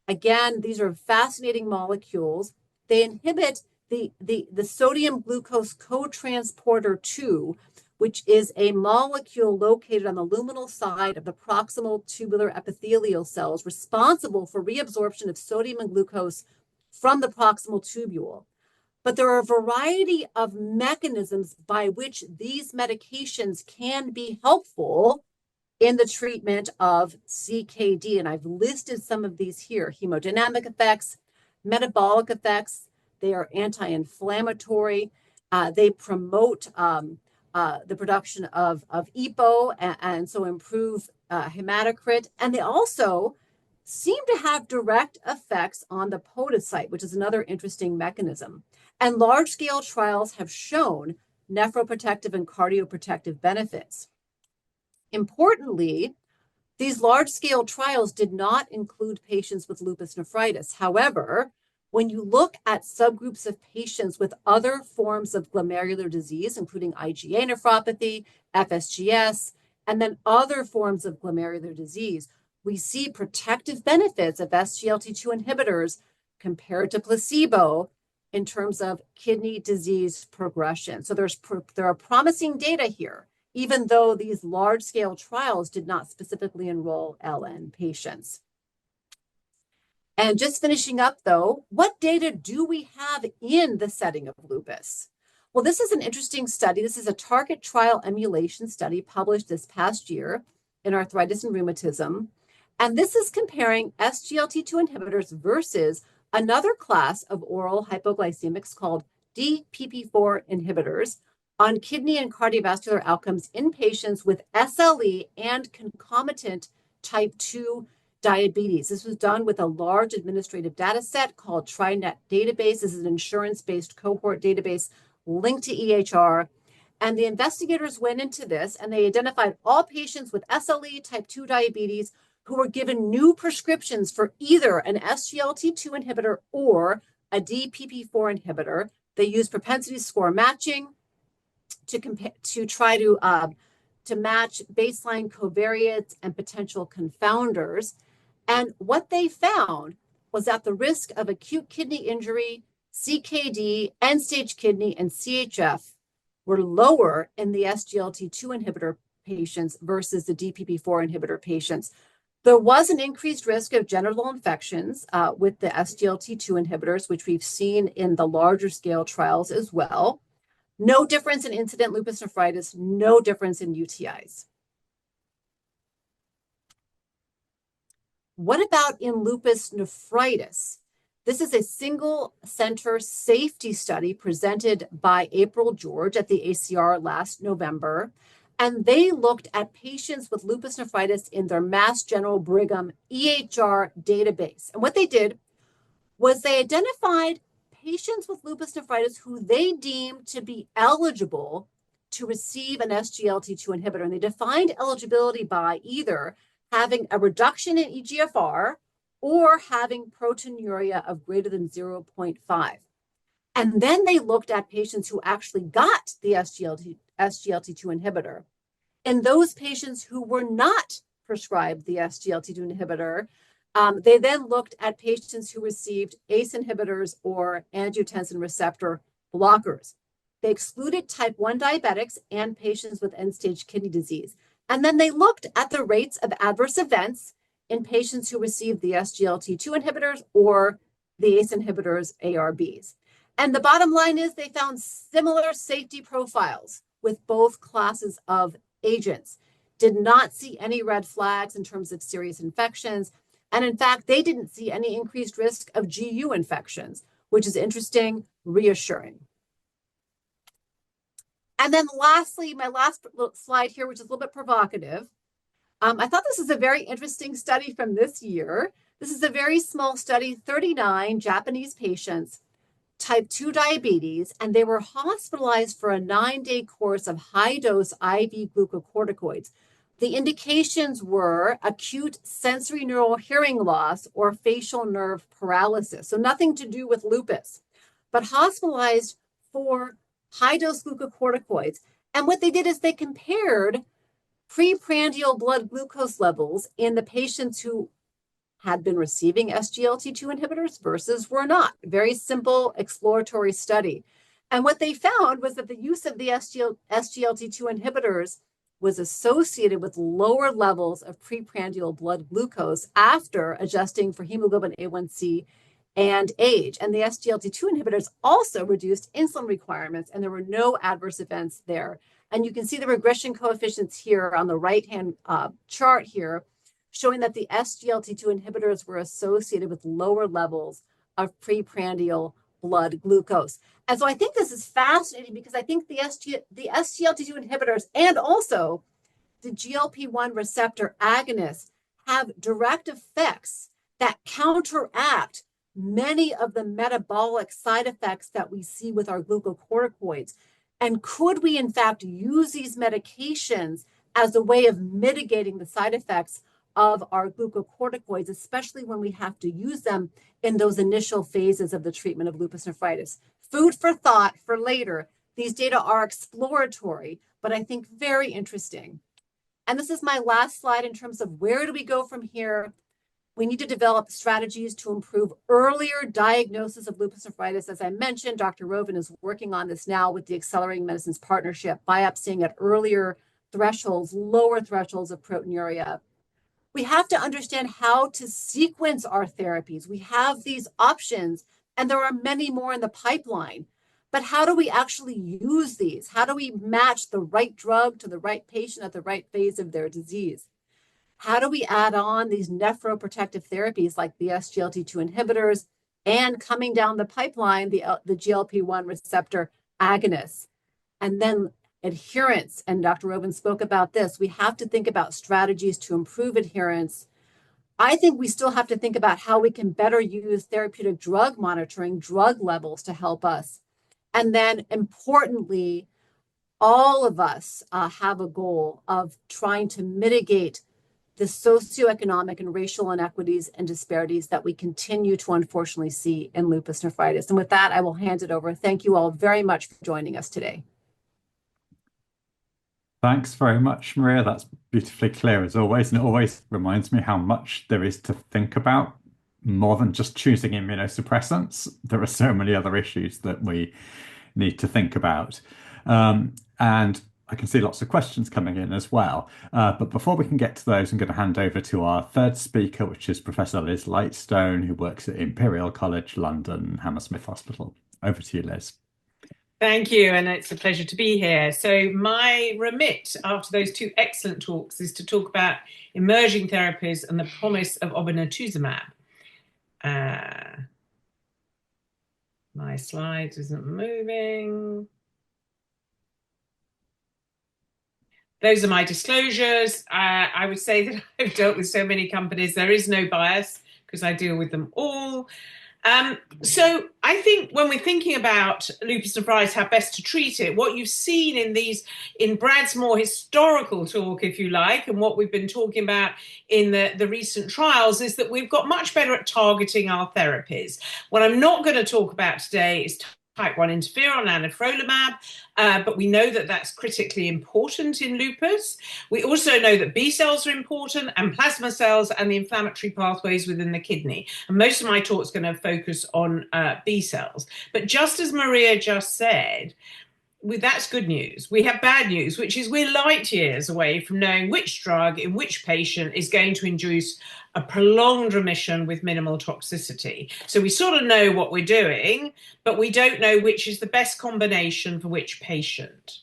Again, these are fascinating molecules. They inhibit the sodium glucose cotransporter 2, which is a molecule located on the luminal side of the proximal tubular epithelial cells responsible for reabsorption of sodium and glucose from the proximal tubule. But there are a variety of mechanisms by which these medications can be helpful in the treatment of CKD. And I've listed some of these here: hemodynamic effects, metabolic effects. They are anti-inflammatory. They promote the production of EPO and so improve hematocrit. And they also seem to have direct effects on the podocyte, which is another interesting mechanism. And large-scale trials have shown nephroprotective and cardioprotective benefits. Importantly, these large-scale trials did not include patients with lupus nephritis. However, when you look at subgroups of patients with other forms of glomerular disease, including IgA nephropathy, FSGS, and then other forms of glomerular disease, we see protective benefits of SGLT2 inhibitors compared to placebo in terms of kidney disease progression. So there are promising data here, even though these large-scale trials did not specifically enroll LN patients. And just finishing up, though, what data do we have in the setting of lupus? Well, this is an interesting study. This is a target trial emulation study published this past year in Arthritis and Rheumatism. And this is comparing SGLT2 inhibitors versus another class of oral hypoglycemics called DPP4 inhibitors on kidney and cardiovascular outcomes in patients with SLE and concomitant type 2 diabetes. This was done with a large administrative data set called TriNet database. This is an insurance-based cohort database linked to EHR. And the investigators went into this and they identified all patients with SLE type 2 diabetes who were given new prescriptions for either an SGLT2 inhibitor or a DPP4 inhibitor. They used propensity score matching to try to match baseline covariates and potential confounders. And what they found was that the risk of acute kidney injury, CKD, end-stage kidney, and CHF were lower in the SGLT2 inhibitor patients versus the DPP4 inhibitor patients. There was an increased risk of genital infections with the SGLT2 inhibitors, which we've seen in the larger scale trials as well. No difference in incident lupus nephritis, no difference in UTIs. What about in lupus nephritis? This is a single center safety study presented by April George at the ACR last November. And they looked at patients with lupus nephritis in their Mass General Brigham EHR database. And what they did was they identified patients with lupus nephritis who they deemed to be eligible to receive an SGLT2 inhibitor, and they defined eligibility by either having a reduction in eGFR or having proteinuria of greater than 0.5. And then they looked at patients who actually got the SGLT2 inhibitor. And those patients who were not prescribed the SGLT2 inhibitor, they then looked at patients who received ACE inhibitors or angiotensin receptor blockers. They excluded type 1 diabetics and patients with end-stage kidney disease. And then they looked at the rates of adverse events in patients who received the SGLT2 inhibitors or the ACE inhibitors, ARBs. And the bottom line is they found similar safety profiles with both classes of agents, did not see any red flags in terms of serious infections. And in fact, they didn't see any increased risk of GU infections, which is interesting, reassuring. And then lastly, my last slide here, which is a little bit provocative. I thought this is a very interesting study from this year. This is a very small study, 39 Japanese patients, type 2 diabetes, and they were hospitalized for a 9-day course of high-dose IV glucocorticoids. The indications were acute sensory neural hearing loss or facial nerve paralysis, so nothing to do with lupus, but hospitalized for high-dose glucocorticoids. And what they did is they compared preprandial blood glucose levels in the patients who had been receiving SGLT2 inhibitors versus were not. Very simple exploratory study. And what they found was that the use of the SGLT2 inhibitors was associated with lower levels of preprandial blood glucose after adjusting for hemoglobin A1C and age. And the SGLT2 inhibitors also reduced insulin requirements, and there were no adverse events there. And you can see the regression coefficients here on the right-hand chart here, showing that the SGLT2 inhibitors were associated with lower levels of preprandial blood glucose. And so I think this is fascinating because I think the SGLT2 inhibitors and also the GLP-1 receptor agonists have direct effects that counteract many of the metabolic side effects that we see with our glucocorticoids. And could we, in fact, use these medications as a way of mitigating the side effects of our glucocorticoids, especially when we have to use them in those initial phases of the treatment of lupus nephritis? Food for thought for later. These data are exploratory, but I think very interesting. And this is my last slide in terms of where do we go from here? We need to develop strategies to improve earlier diagnosis of lupus nephritis. As I mentioned, Dr. Rovin is working on this now with the Accelerating Medicines Partnership, biopsying at earlier thresholds, lower thresholds of proteinuria. We have to understand how to sequence our therapies. We have these options, and there are many more in the pipeline. But how do we actually use these? How do we match the right drug to the right patient at the right phase of their disease? How do we add on these nephroprotective therapies like the SGLT2 inhibitors and coming down the pipeline, the GLP-1 receptor agonists? And then adherence, and Dr. Rovin spoke about this. We have to think about strategies to improve adherence. I think we still have to think about how we can better use therapeutic drug monitoring, drug levels to help us. And then importantly, all of us have a goal of trying to mitigate the socioeconomic and racial inequities and disparities that we continue to unfortunately see in lupus nephritis. And with that, I will hand it over. Thank you all very much for joining us today. Thanks very much, Maria. That's beautifully clear as always. And it always reminds me how much there is to think about, more than just choosing immunosuppressants. There are so many other issues that we need to think about. And I can see lots of questions coming in as well. But before we can get to those, I'm going to hand over to our third speaker, which is Professor Liz Lightstone, who works at Imperial College London, Hammersmith Hospital. Over to you, Liz. Thank you, and it's a pleasure to be here. So my remit after those two excellent talks is to talk about emerging therapies and the promise of obinutuzumab. My slides isn't moving. Those are my disclosures. I would say that I've dealt with so many companies. There is no bias because I deal with them all. So I think when we're thinking about lupus nephritis, how best to treat it, what you've seen in Brad's more historical talk, if you like, and what we've been talking about in the recent trials is that we've got much better at targeting our therapies. What I'm not going to talk about today is type 1 interferon and anifrolumab, but we know that that's critically important in lupus. We also know that B cells are important and plasma cells and the inflammatory pathways within the kidney. And most of my talk is going to focus on B cells. But just as Maria just said, that's good news. We have bad news, which is we're light years away from knowing which drug in which patient is going to induce a prolonged remission with minimal toxicity. So we sort of know what we're doing, but we don't know which is the best combination for which patient.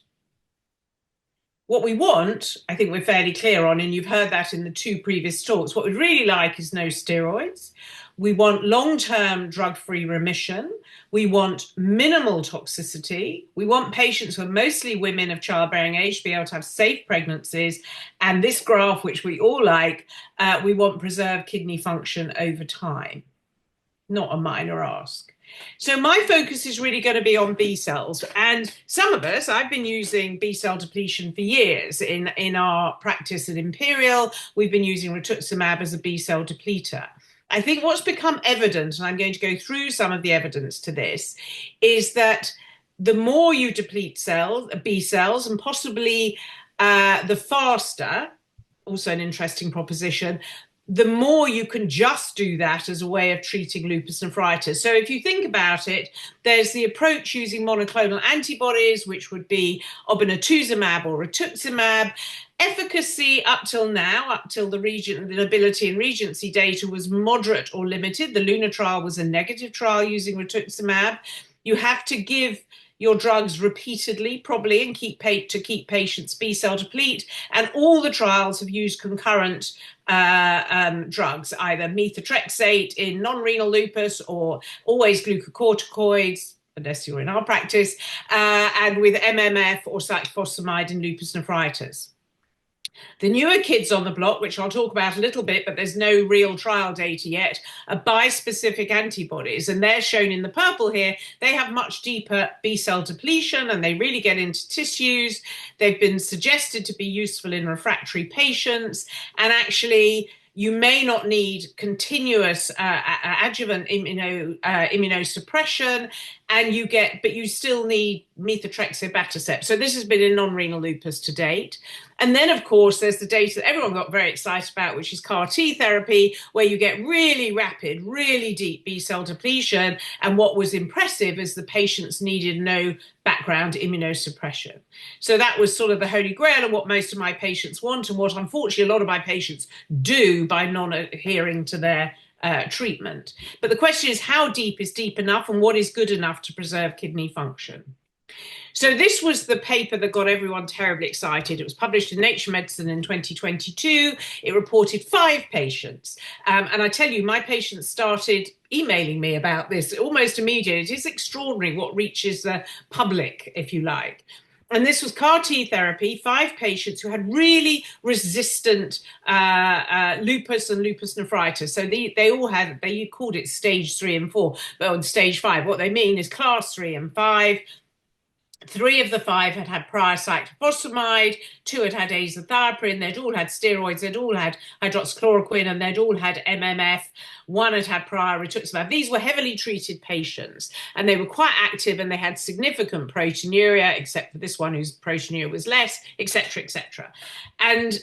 What we want, I think we're fairly clear on, and you've heard that in the 2 previous talks, what we'd really like is no steroids. We want long-term drug-free remission. We want minimal toxicity. We want patients who are mostly women of childbearing age to be able to have safe pregnancies. And this graph, which we all like, we want preserved kidney function over time. Not a minor ask. So my focus is really going to be on B cells. And some of us, I've been using B cell depletion for years in our practice at Imperial. We've been using rituximab as a B cell depleter. I think what's become evident, and I'm going to go through some of the evidence to this, is that the more you deplete B cells, and possibly the faster, also an interesting proposition, the more you can just do that as a way of treating lupus nephritis. So if you think about it, there's the approach using monoclonal antibodies, which would be obinutuzumab or rituximab. Efficacy up till now, up till the Nobility and Regency data was moderate or limited. The LUNA trial was a negative trial using rituximab. You have to give your drugs repeatedly, probably, and keep patients B cell deplete. And all the trials have used concurrent drugs, either methotrexate in non-renal lupus or always glucocorticoids, unless you're in our practice, and with MMF or cyclophosphamide in lupus nephritis. The newer kids on the block, which I'll talk about a little bit, but there's no real trial data yet, are bispecific antibodies. And they're shown in the purple here. They have much deeper B cell depletion and they really get into tissues. They've been suggested to be useful in refractory patients. And actually, you may not need continuous adjuvant immunosuppression, but you still need methotrexate, abatacept. So this has been in non-renal lupus to date. And then, of course, there's the data that everyone got very excited about, which is CAR T therapy, where you get really rapid, really deep B cell depletion. And what was impressive is the patients needed no background immunosuppression. So that was sort of the holy grail of what most of my patients want and what, unfortunately, a lot of my patients do by non-adhering to their treatment. But the question is, how deep is deep enough and what is good enough to preserve kidney function? So this was the paper that got everyone terribly excited. It was published in Nature Medicine in 2022. It reported 5 patients. And I tell you, my patients started emailing me about this almost immediately. It is extraordinary what reaches the public, if you like. And this was CAR T therapy, 5 patients who had really resistant lupus and lupus nephritis. So they all had, they called it stage 3 and 4, but on stage 5. What they mean is class 3 and 5. 3 of the 5 had had prior cyclophosphamide, 2 had had azathioprine, they'd all had steroids, they'd all had hydroxychloroquine, and they'd all had MMF. 1 had had prior rituximab. These were heavily treated patients, and they were quite active, and they had significant proteinuria, except for this one whose proteinuria was less, etc., etc. And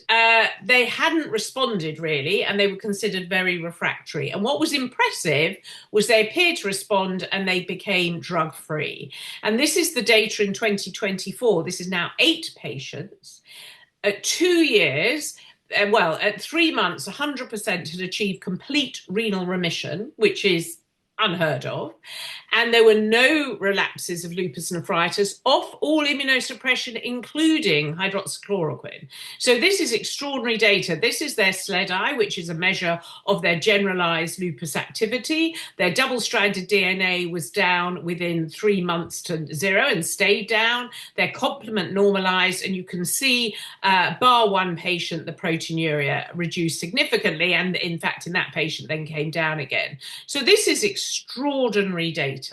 they hadn't responded really, and they were considered very refractory. And what was impressive was they appeared to respond, and they became drug-free. And this is the data in 2024. This is now 8 patients. At 2 years, at 3 months, 100% had achieved complete renal remission, which is unheard of. and there were no relapses of lupus nephritis off all immunosuppression, including hydroxychloroquine. So this is extraordinary data. This is their SLEDI, which is a measure of their generalized lupus activity. Their double-stranded DNA was down within 3 months to 0 and stayed down. Their complement normalized, and you can see, bar one patient, the proteinuria reduced significantly, and in fact, in that patient then came down again. So this is extraordinary data.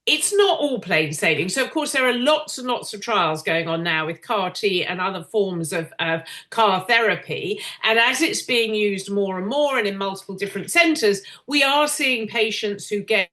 It's not all plain sailing. So, of course, there are lots and lots of trials going on now with CAR-T and other forms of CAR therapy. And as it's being used more and more and in multiple different centers, we are seeing patients who get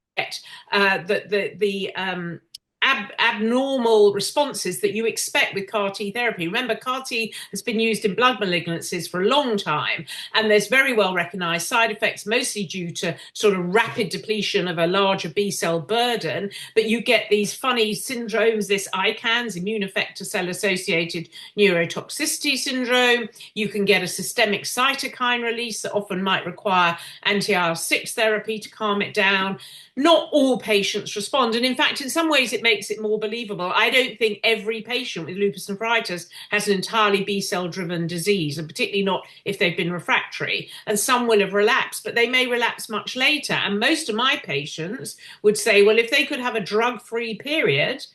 abnormal responses that you expect with CAR-T therapy. Remember, CAR-T has been used in blood malignancies for a long time, and there's very well recognized side effects, mostly due to sort of rapid depletion of a larger B-cell burden, but you get these funny syndromes, this ICANS, immune effector cell-associated neurotoxicity syndrome. You can get a systemic cytokine release that often might require anti-IL-6 therapy to calm it down. Not all patients respond. And in fact, in some ways, it makes it more believable. I don't think every patient with lupus nephritis has an entirely B-cell driven disease, and particularly not if they've been refractory. And some will have relapsed, but they may relapse much later. And most of my patients would say, well, if they could have a drug-free period,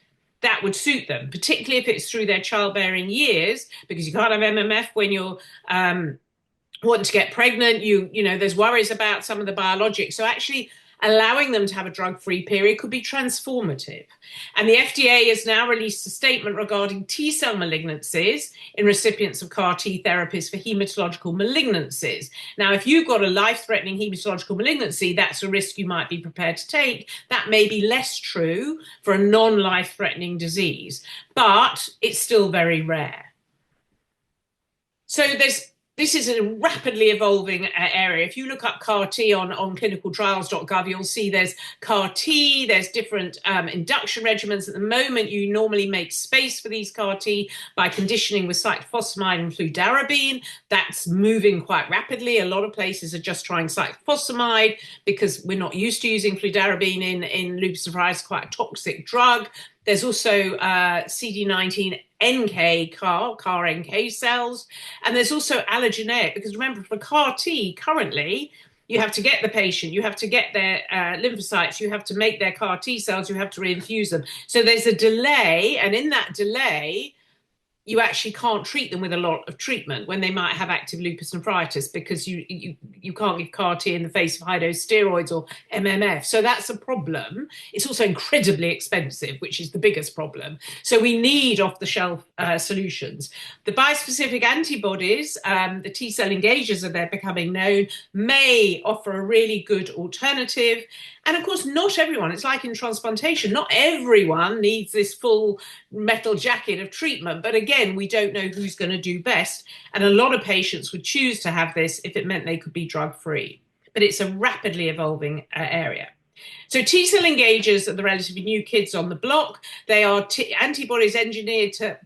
that would suit them, particularly if it's through their childbearing years, because you can't have MMF when you're wanting to get pregnant. You know, there's worries about some of the biologics. So actually, allowing them to have a drug-free period could be transformative. And the FDA has now released a statement regarding T-cell malignancies in recipients of CAR-T therapies for hematological malignancies. Now, if you've got a life-threatening hematological malignancy, that's a risk you might be prepared to take. That may be less true for a non-life-threatening disease, but it's still very rare. So this is a rapidly evolving area. If you look up CAR-T on clinicaltrials.gov, you'll see there's CAR-T, there's different induction regimens. At the moment, you normally make space for these CAR-T by conditioning with cyclophosphamide and fludarabine. That's moving quite rapidly. A lot of places are just trying cyclophosphamide because we're not used to using fludarabine in lupus nephritis, quite a toxic drug. There's also CD19 NK CAR NK cells, and there's also allogeneic, because remember, for CAR-T currently, you have to get the patient, you have to get their lymphocytes, you have to make their CAR-T cells, you have to reinfuse them. So there's a delay, and in that delay, you actually can't treat them with a lot of treatment when they might have active lupus nephritis, because you can't give CAR-T in the face of high-dose steroids or MMF. So that's a problem. It's also incredibly expensive, which is the biggest problem. So we need off-the-shelf solutions. The bispecific antibodies, the T-cell engagers that they're becoming known, may offer a really good alternative. And of course, not everyone, it's like in transplantation, not everyone needs this full metal jacket of treatment. But again, we don't know who's going to do best. And a lot of patients would choose to have this if it meant they could be drug-free. But it's a rapidly evolving area. So T-cell engagers are the relatively new kids on the block. They are antibodies engineered to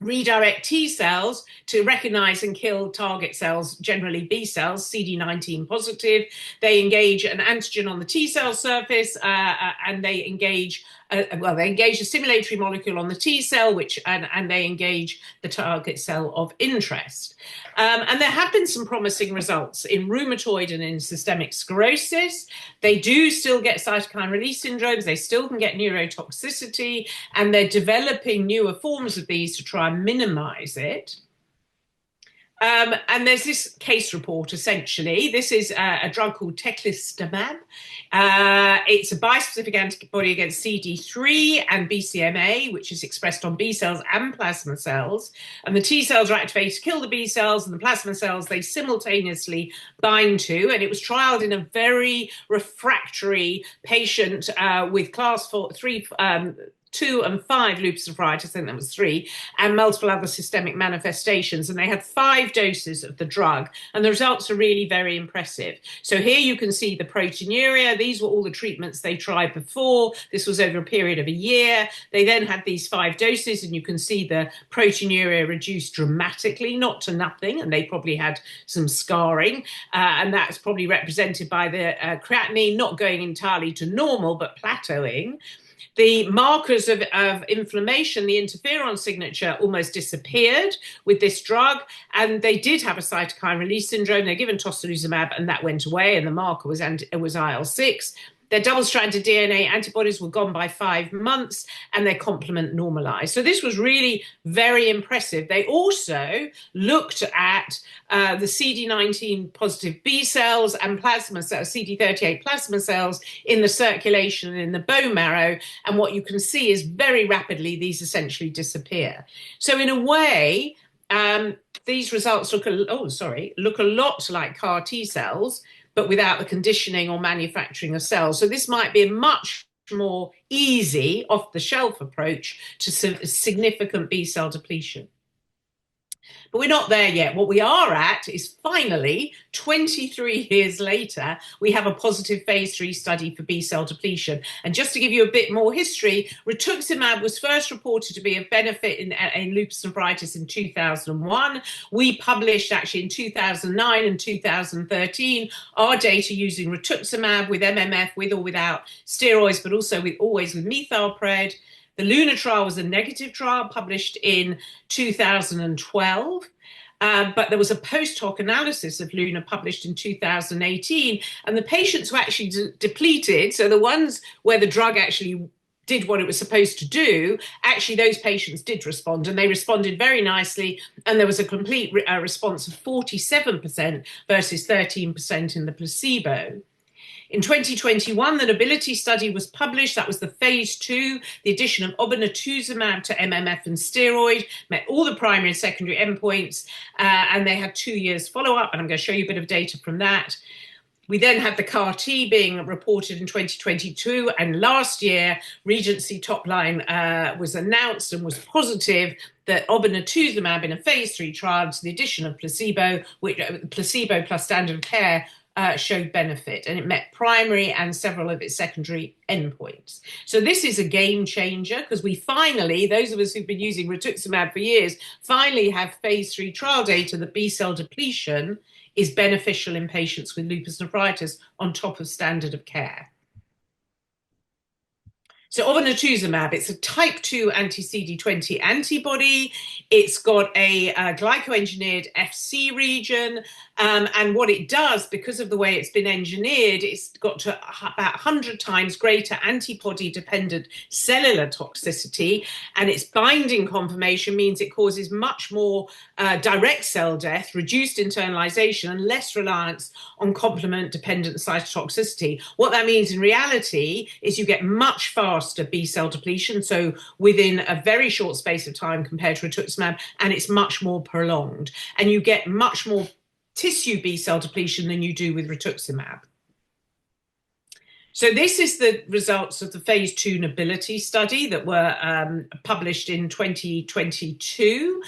redirect T cells to recognize and kill target cells, generally B cells, CD19 positive. They engage an antigen on the T cell surface, and they engage they engage a stimulatory molecule on the T cell, and they engage the target cell of interest. And there have been some promising results in rheumatoid and in systemic sclerosis. They do still get cytokine release syndromes. They still can get neurotoxicity, and they're developing newer forms of these to try and minimize it. And there's this case report, essentially. This is a drug called teclistamab. It's a bispecific antibody against CD3 and BCMA, which is expressed on B cells and plasma cells. And the T cells are activated to kill the B cells, and the plasma cells they simultaneously bind to. And it was trialed in a very refractory patient with class 3 2 and 5 lupus nephritis, I think that was 3, and multiple other systemic manifestations. And they had 5 doses of the drug, and the results are really very impressive. So here you can see the proteinuria. These were all the treatments they tried before. This was over a period of a year. They then had these 5 doses, and you can see the proteinuria reduced dramatically, not to nothing, and they probably had some scarring, and that's probably represented by the creatinine not going entirely to normal, but plateauing. The markers of inflammation, the interferon signature, almost disappeared with this drug, and they did have a cytokine release syndrome. They're given tocilizumab, and that went away, and the marker was IL-6. Their double-stranded DNA antibodies were gone by 5 months, and their complement normalized. So this was really very impressive. They also looked at the CD19 positive B cells and plasma cells, CD38 plasma cells in the circulation and in the bone marrow. And what you can see is very rapidly these essentially disappear. So in a way, these results look a lot like CAR T cells, but without the conditioning or manufacturing of cells. So this might be a much more easy, off-the-shelf approach to significant B-cell depletion. But we're not there yet. What we are at is finally, 23 years later, we have a positive phase 3 study for B-cell depletion. And just to give you a bit more history, rituximab was first reported to be of benefit in lupus nephritis in 2001. We published actually in 2009 and 2013 our data using rituximab with MMF, with or without steroids, but also always with methylpred. The LUNA trial was a negative trial published in 2012, but there was a post-hoc analysis of LUNA published in 2018, and the patients who actually depleted, so the ones where the drug actually did what it was supposed to do, actually those patients did respond, and they responded very nicely, and there was a complete response of 47% versus 13% in the placebo. In 2021, the NOBILITY study was published. That was the phase 2, the addition of obinutuzumab to MMF and steroid, met all the primary and secondary endpoints, and they had 2 years follow-up, and I'm going to show you a bit of data from that. We then had the CAR T being reported in 2022, and last year, Regency top line was announced and was positive that obinutuzumab in a phase 3 trial to the addition of placebo plus standard of care showed benefit, and it met primary and several of its secondary endpoints. So this is a game changer, because we finally, those of us who've been using rituximab for years, finally have phase 3 trial data that B-cell depletion is beneficial in patients with lupus nephritis on top of standard of care. So obinutuzumab, it's a type 2 anti-CD20 antibody. It's got a glycoengineered FC region. And what it does, because of the way it's been engineered, it's got to about 100 times greater antibody-dependent cellular toxicity. And its binding conformation means it causes much more direct cell death, reduced internalization, and less reliance on complement-dependent cytotoxicity. What that means in reality is you get much faster B-cell depletion, so within a very short space of time compared to rituximab, and it's much more prolonged. And you get much more tissue B-cell depletion than you do with rituximab. So this is the results of the phase 2 NOBILITY study that were published in 2022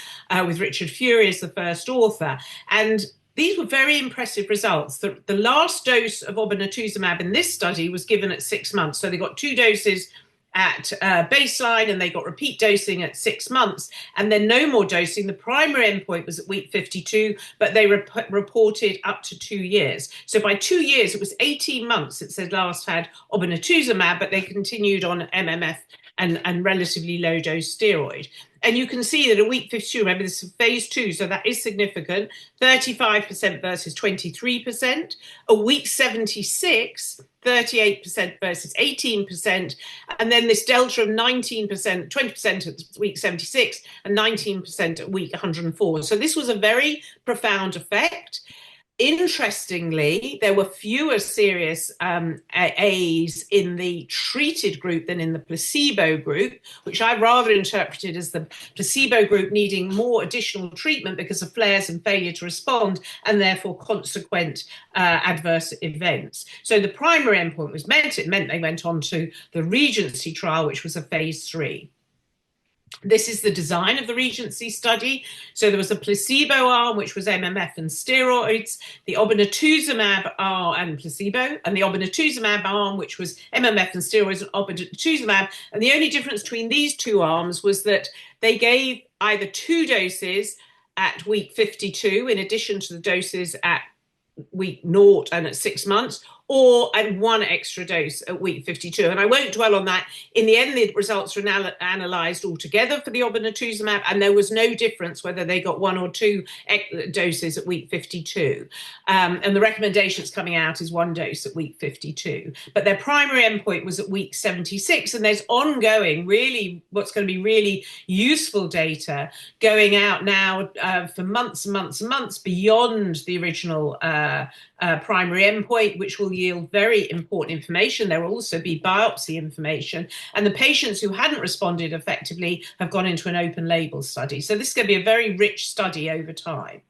with Richard Fury as the first author. And these were very impressive results. The last dose of obinutuzumab in this study was given at 6 months. So they got 2 doses at baseline, and they got repeat dosing at 6 months, and then no more dosing. The primary endpoint was at week 52, but they reported up to 2 years. So by 2 years, it was 18 months since they last had obinutuzumab, but they continued on MMF and relatively low dose steroid. And you can see that at week 52, remember this is phase 2, so that is significant, 35% versus 23%. At week 76, 38% versus 18%. And then this delta of 19%, 20% at week 76 and 19% at week 104. So this was a very profound effect. Interestingly, there were fewer serious AEs in the treated group than in the placebo group, which I rather interpreted as the placebo group needing more additional treatment because of flares and failure to respond, and therefore consequent adverse events. So the primary endpoint was met. It meant they went on to the Regency trial, which was a phase 3. This is the design of the Regency study. So there was a placebo arm, which was MMF and steroids, the obinutuzumab arm and placebo, and the obinutuzumab arm, which was MMF and steroids and obinutuzumab. And the only difference between these two arms was that they gave either 2 doses at week 52, in addition to the doses at week 0 and at 6 months, or at 1 extra dose at week 52. And I won't dwell on that. In the end, the results were analysed altogether for the obinutuzumab, and there was no difference whether they got 1 or 2 doses at week 52. And the recommendations coming out is 1 dose at week 52. But their primary endpoint was at week 76, and there's ongoing, really, what's going to be really useful data going out now for months and months and months beyond the original primary endpoint, which will yield very important information. There will also be biopsy information, and the patients who hadn't responded effectively have gone into an open label study. So this is going to be a very rich study over time.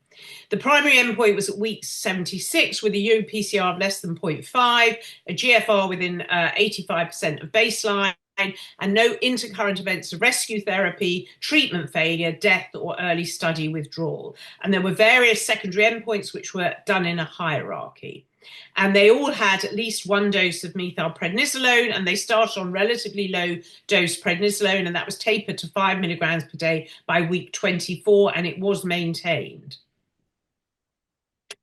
The primary endpoint was at week 76 with a UPCR of less than 0.5, a GFR within 85% of baseline, and no intercurrent events of rescue therapy, treatment failure, death, or early study withdrawal. And there were various secondary endpoints which were done in a hierarchy. And they all had at least 1 dose of methylprednisolone, and they started on relatively low dose prednisolone, and that was tapered to 5 milligrams per day by week 24, and it was maintained.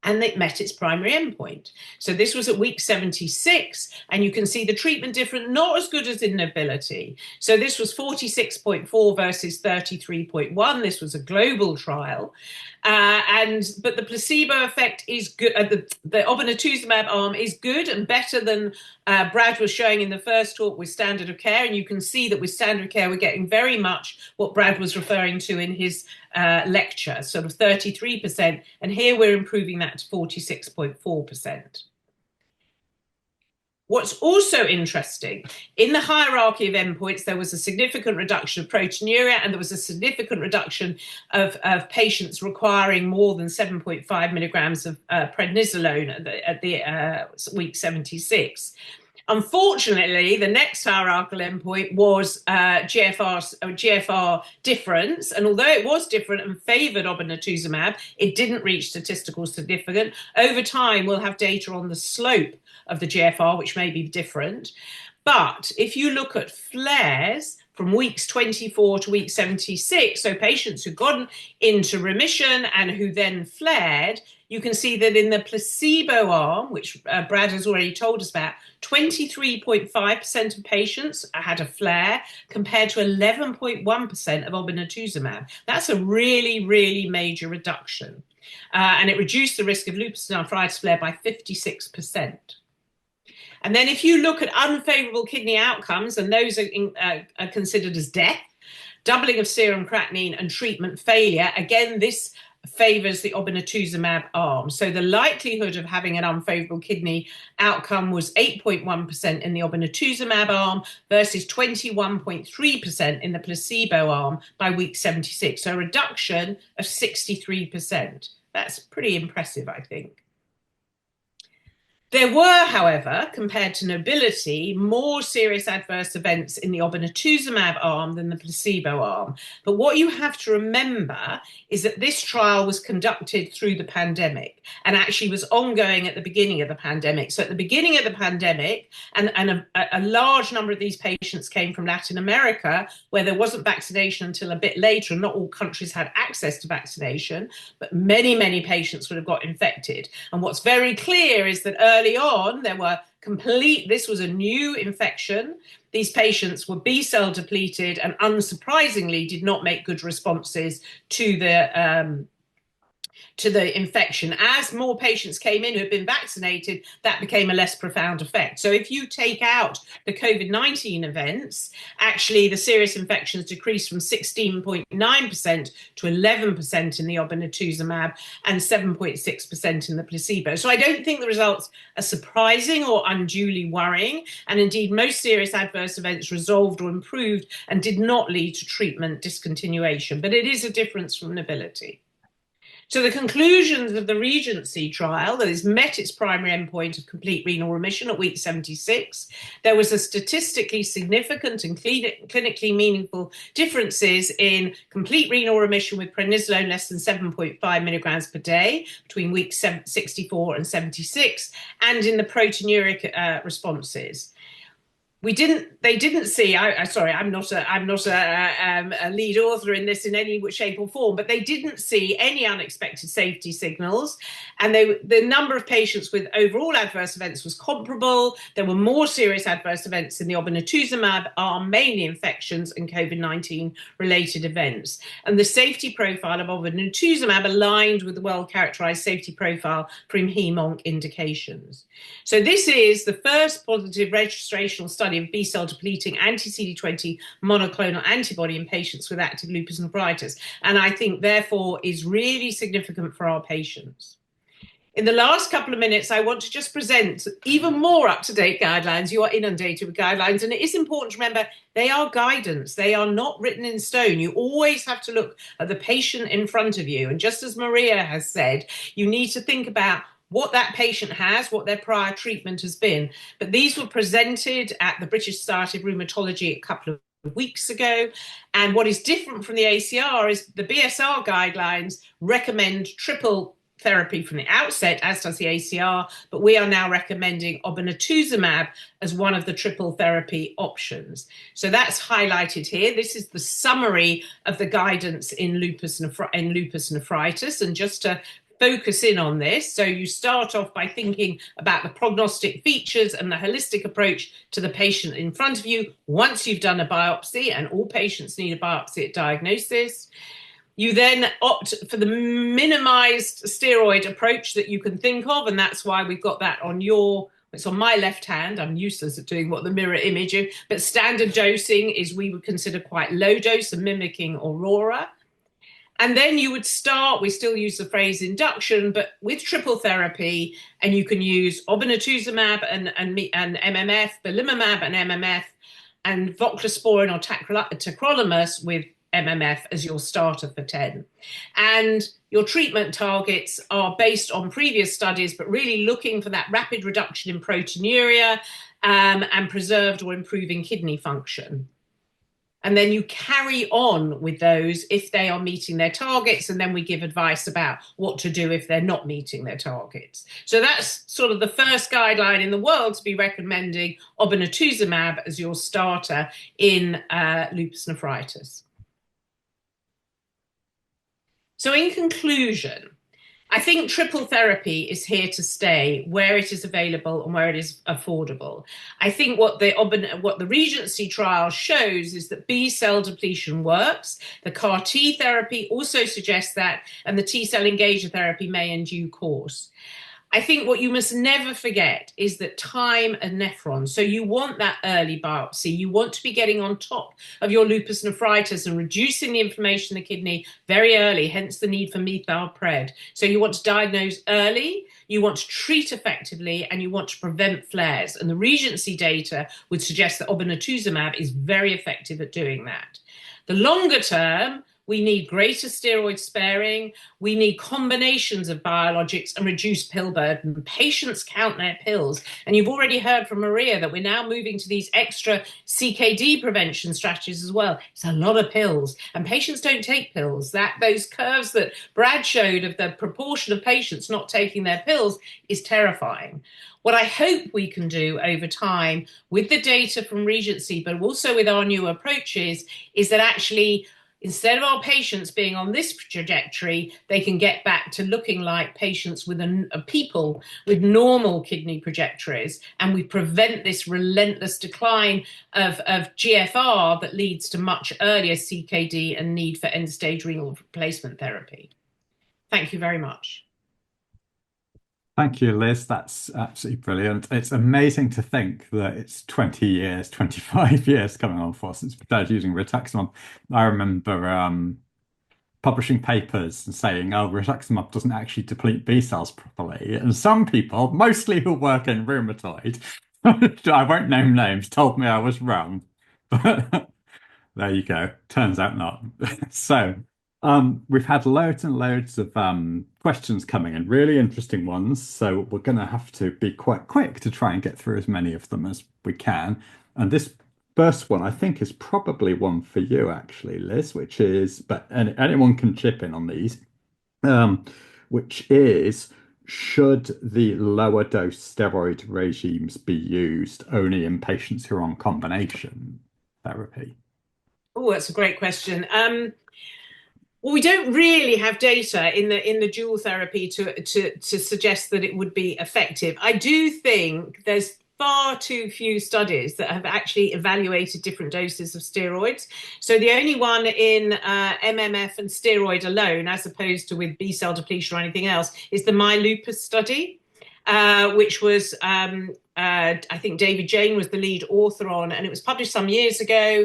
And it met its primary endpoint. So this was at week 76, and you can see the treatment difference, not as good as in nobility. So this was 46.4 versus 33.1. This was a global trial. But the placebo effect is good. The obinutuzumab arm is good and better than Brad was showing in the first talk with standard of care. And you can see that with standard of care, we're getting very much what Brad was referring to in his lecture, sort of 33%. And here we're improving that to 46.4%. What's also interesting, in the hierarchy of endpoints, there was a significant reduction of proteinuria, and there was a significant reduction of patients requiring more than 7.5 milligrams of prednisolone at the week 76. Unfortunately, the next hierarchical endpoint was GFR difference, and although it was different and favoured obinutuzumab, it didn't reach statistical significance. Over time, we'll have data on the slope of the GFR, which may be different. But if you look at flares from weeks 24 to week 76, so patients who've gone into remission and who then flared, you can see that in the placebo arm, which Brad has already told us about, 23.5% of patients had a flare compared to 11.1% of obinutuzumab. That's a really, really major reduction. And it reduced the risk of lupus nephritis flare by 56%. And then if you look at unfavorable kidney outcomes, and those are considered as death, doubling of serum creatinine and treatment failure, again, this favors the obinutuzumab arm. So the likelihood of having an unfavorable kidney outcome was 8.1% in the obinutuzumab arm versus 21.3% in the placebo arm by week 76. So a reduction of 63%. That's pretty impressive, I think. There were, however, compared to nobility, more serious adverse events in the obinutuzumab arm than the placebo arm. But what you have to remember is that this trial was conducted through the pandemic and actually was ongoing at the beginning of the pandemic. So at the beginning of the pandemic, and a large number of these patients came from Latin America, where there wasn't vaccination until a bit later, and not all countries had access to vaccination, but many, many patients would have got infected. And what's very clear is that early on, this was a new infection. These patients were B-cell depleted and unsurprisingly did not make good responses to the to the infection. As more patients came in who had been vaccinated, that became a less profound effect. So if you take out the COVID-19 events, actually the serious infections decreased from 16.9% to 11% in the obinutuzumab and 7.6% in the placebo. So I don't think the results are surprising or unduly worrying. And indeed, most serious adverse events resolved or improved and did not lead to treatment discontinuation. But it is a difference from nobility. So the conclusions of the Regency trial, that has met its primary endpoint of complete renal remission at week 76, there was a statistically significant and clinically meaningful differences in complete renal remission with prednisolone less than 7.5 milligrams per day between weeks 64 and 76, and in the proteinuria responses. They didn't see, sorry, I'm not a lead author in this in any shape or form, but they didn't see any unexpected safety signals. And the number of patients with overall adverse events was comparable. There were more serious adverse events in the obinutuzumab arm, mainly infections and COVID-19 related events. And the safety profile of obinutuzumab aligned with the well-characterized safety profile for hem-onc indications. So this is the first positive registrational study of B-cell depleting anti-CD20 monoclonal antibody in patients with active lupus nephritis, and I think therefore is really significant for our patients. In the last couple of minutes, I want to just present even more up-to-date guidelines. You are inundated with guidelines, and it is important to remember they are guidance. They are not written in stone. You always have to look at the patient in front of you, and just as Maria has said, you need to think about what that patient has, what their prior treatment has been. But these were presented at the British Society of Rheumatology a couple of weeks ago. And what is different from the ACR is the BSR guidelines recommend triple therapy from the outset, as does the ACR, but we are now recommending obinutuzumab as one of the triple therapy options. So that's highlighted here. This is the summary of the guidance in lupus nephritis. And just to focus in on this. So you start off by thinking about the prognostic features and the holistic approach to the patient in front of you once you've done a biopsy, and all patients need a biopsy at diagnosis. You then opt for the minimized steroid approach that you can think of, and that's why we've got that on it's on my left hand. I'm useless at doing what the mirror image is, but standard dosing is we would consider quite low dose and mimicking Aurora. And then you would start, we still use the phrase induction, but with triple therapy, and you can use obinutuzumab and MMF, belimumab and MMF, and voclosporin or tacrolimus with MMF as your starter for 10. And your treatment targets are based on previous studies, but really looking for that rapid reduction in proteinuria and preserved or improving kidney function. And then you carry on with those if they are meeting their targets, and then we give advice about what to do if they're not meeting their targets. So that's sort of the first guideline in the world to be recommending obinutuzumab as your starter in lupus nephritis. So in conclusion, I think triple therapy is here to stay where it is available and where it is affordable. I think what the Regency trial shows is that B-cell depletion works. The CAR T therapy also suggests that, and the T-cell engager therapy may in due course. I think what you must never forget is that time and nephron. So you want that early biopsy. You want to be getting on top of your lupus nephritis and reducing the inflammation in the kidney very early, hence the need for methylpred. So you want to diagnose early, you want to treat effectively, and you want to prevent flares. And the Regency data would suggest that obinutuzumab is very effective at doing that. The longer term, we need greater steroid sparing. We need combinations of biologics and reduced pill burden. Patients count their pills. And you've already heard from Maria that we're now moving to these extra CKD prevention strategies as well. It's a lot of pills, and patients don't take pills. Those curves that Brad showed of the proportion of patients not taking their pills is terrifying. What I hope we can do over time with the data from Regency, but also with our new approaches, is that actually instead of our patients being on this trajectory, they can get back to looking like patients with people with normal kidney trajectories, and we prevent this relentless decline of GFR that leads to much earlier CKD and need for end-stage renal replacement therapy. Thank you very much. Thank you, Liz. That's absolutely brilliant. It's amazing to think that it's 20 years, 25 years coming on for since we started using rituximab. I remember publishing papers and saying, oh, rituximab doesn't actually deplete B cells properly. And some people, mostly who work in rheumatoid, I won't name names, told me I was wrong. But there you go. Turns out not. So, we've had loads and loads of questions coming in, really interesting ones. So we're going to have to be quite quick to try and get through as many of them as we can. And this first one, I think, is probably one for you, actually, Liz, which is, but anyone can chip in on these, which is, should the lower dose steroid regimes be used only in patients who are on combination therapy? Oh, that's a great question. Well, we don't really have data in the dual therapy to suggest that it would be effective. I do think there's far too few studies that have actually evaluated different doses of steroids. So the only one in MMF and steroid alone, as opposed to with B cell depletion or anything else, is the Lupus study, which was, I think David Jane was the lead author on, and it was published some years ago.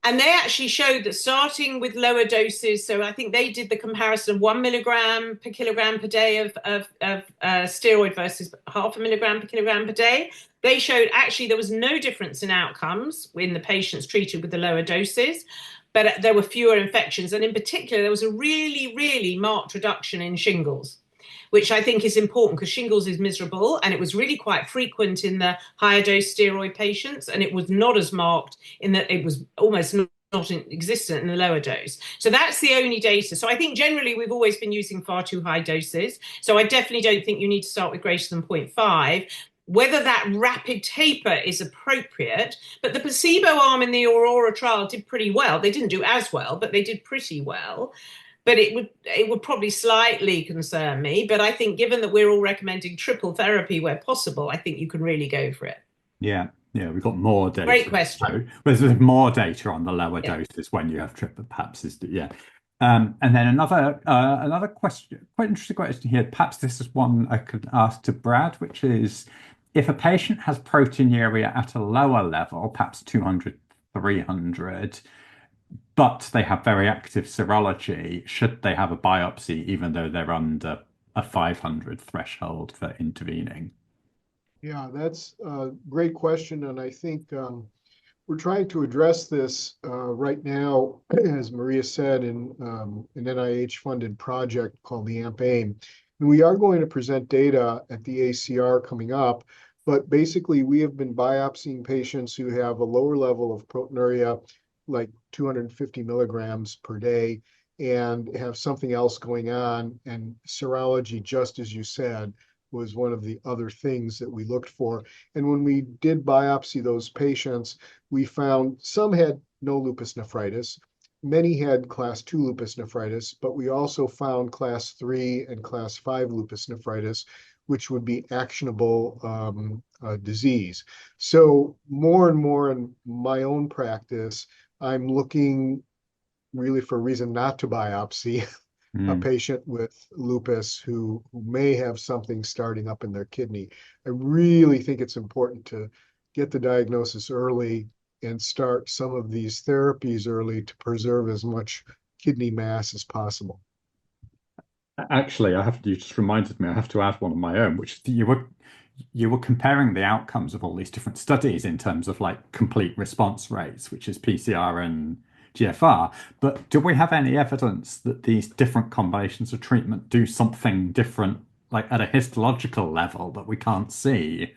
And they actually showed that starting with lower doses, so I think they did the comparison of 1 milligram per kilogram per day of steroid versus 0.5 milligram per kilogram per day. They showed actually there was no difference in outcomes in the patients treated with the lower doses, but there were fewer infections. And in particular, there was a really, really marked reduction in shingles, which I think is important because shingles is miserable, and it was really quite frequent in the higher dose steroid patients, and it was not as marked in that it was almost not existent in the lower dose. So that's the only data. So I think generally we've always been using far too high doses. So I definitely don't think you need to start with greater than 0.5. Whether that rapid taper is appropriate, but the placebo arm in the Aurora trial did pretty well. They didn't do as well, but they did pretty well. But it would probably slightly concern me. But I think given that we're all recommending triple therapy where possible, I think you can really go for it. Yeah, we've got more data. Great question. There's more data on the lower doses when you have triple, perhaps and then another question, quite interesting question here. Perhaps this is one I could ask to Brad, which is, if a patient has proteinuria at a lower level, perhaps 200, 300, but they have very active serology, should they have a biopsy even though they're under a 500 threshold for intervening? Yeah, that's a great question. And I think we're trying to address this right now, as Maria said, in an NIH-funded project called the AMP-AIM. And we are going to present data at the ACR coming up, but basically we have been biopsying patients who have a lower level of proteinuria, like 250 milligrams per day, and have something else going on. And serology, just as you said, was one of the other things that we looked for. And when we did biopsy those patients, we found some had no lupus nephritis, many had class 2 lupus nephritis, but we also found class 3 and class 5 lupus nephritis, which would be actionable disease. So more and more in my own practice, I'm looking really for a reason not to biopsy a patient with lupus who may have something starting up in their kidney. I really think it's important to get the diagnosis early and start some of these therapies early to preserve as much kidney mass as possible. Actually, you just reminded me, I have to add one of my own, which you were comparing the outcomes of all these different studies in terms of like complete response rates, which is PCR and GFR. But do we have any evidence that these different combinations of treatment do something different, like at a histological level, that we can't see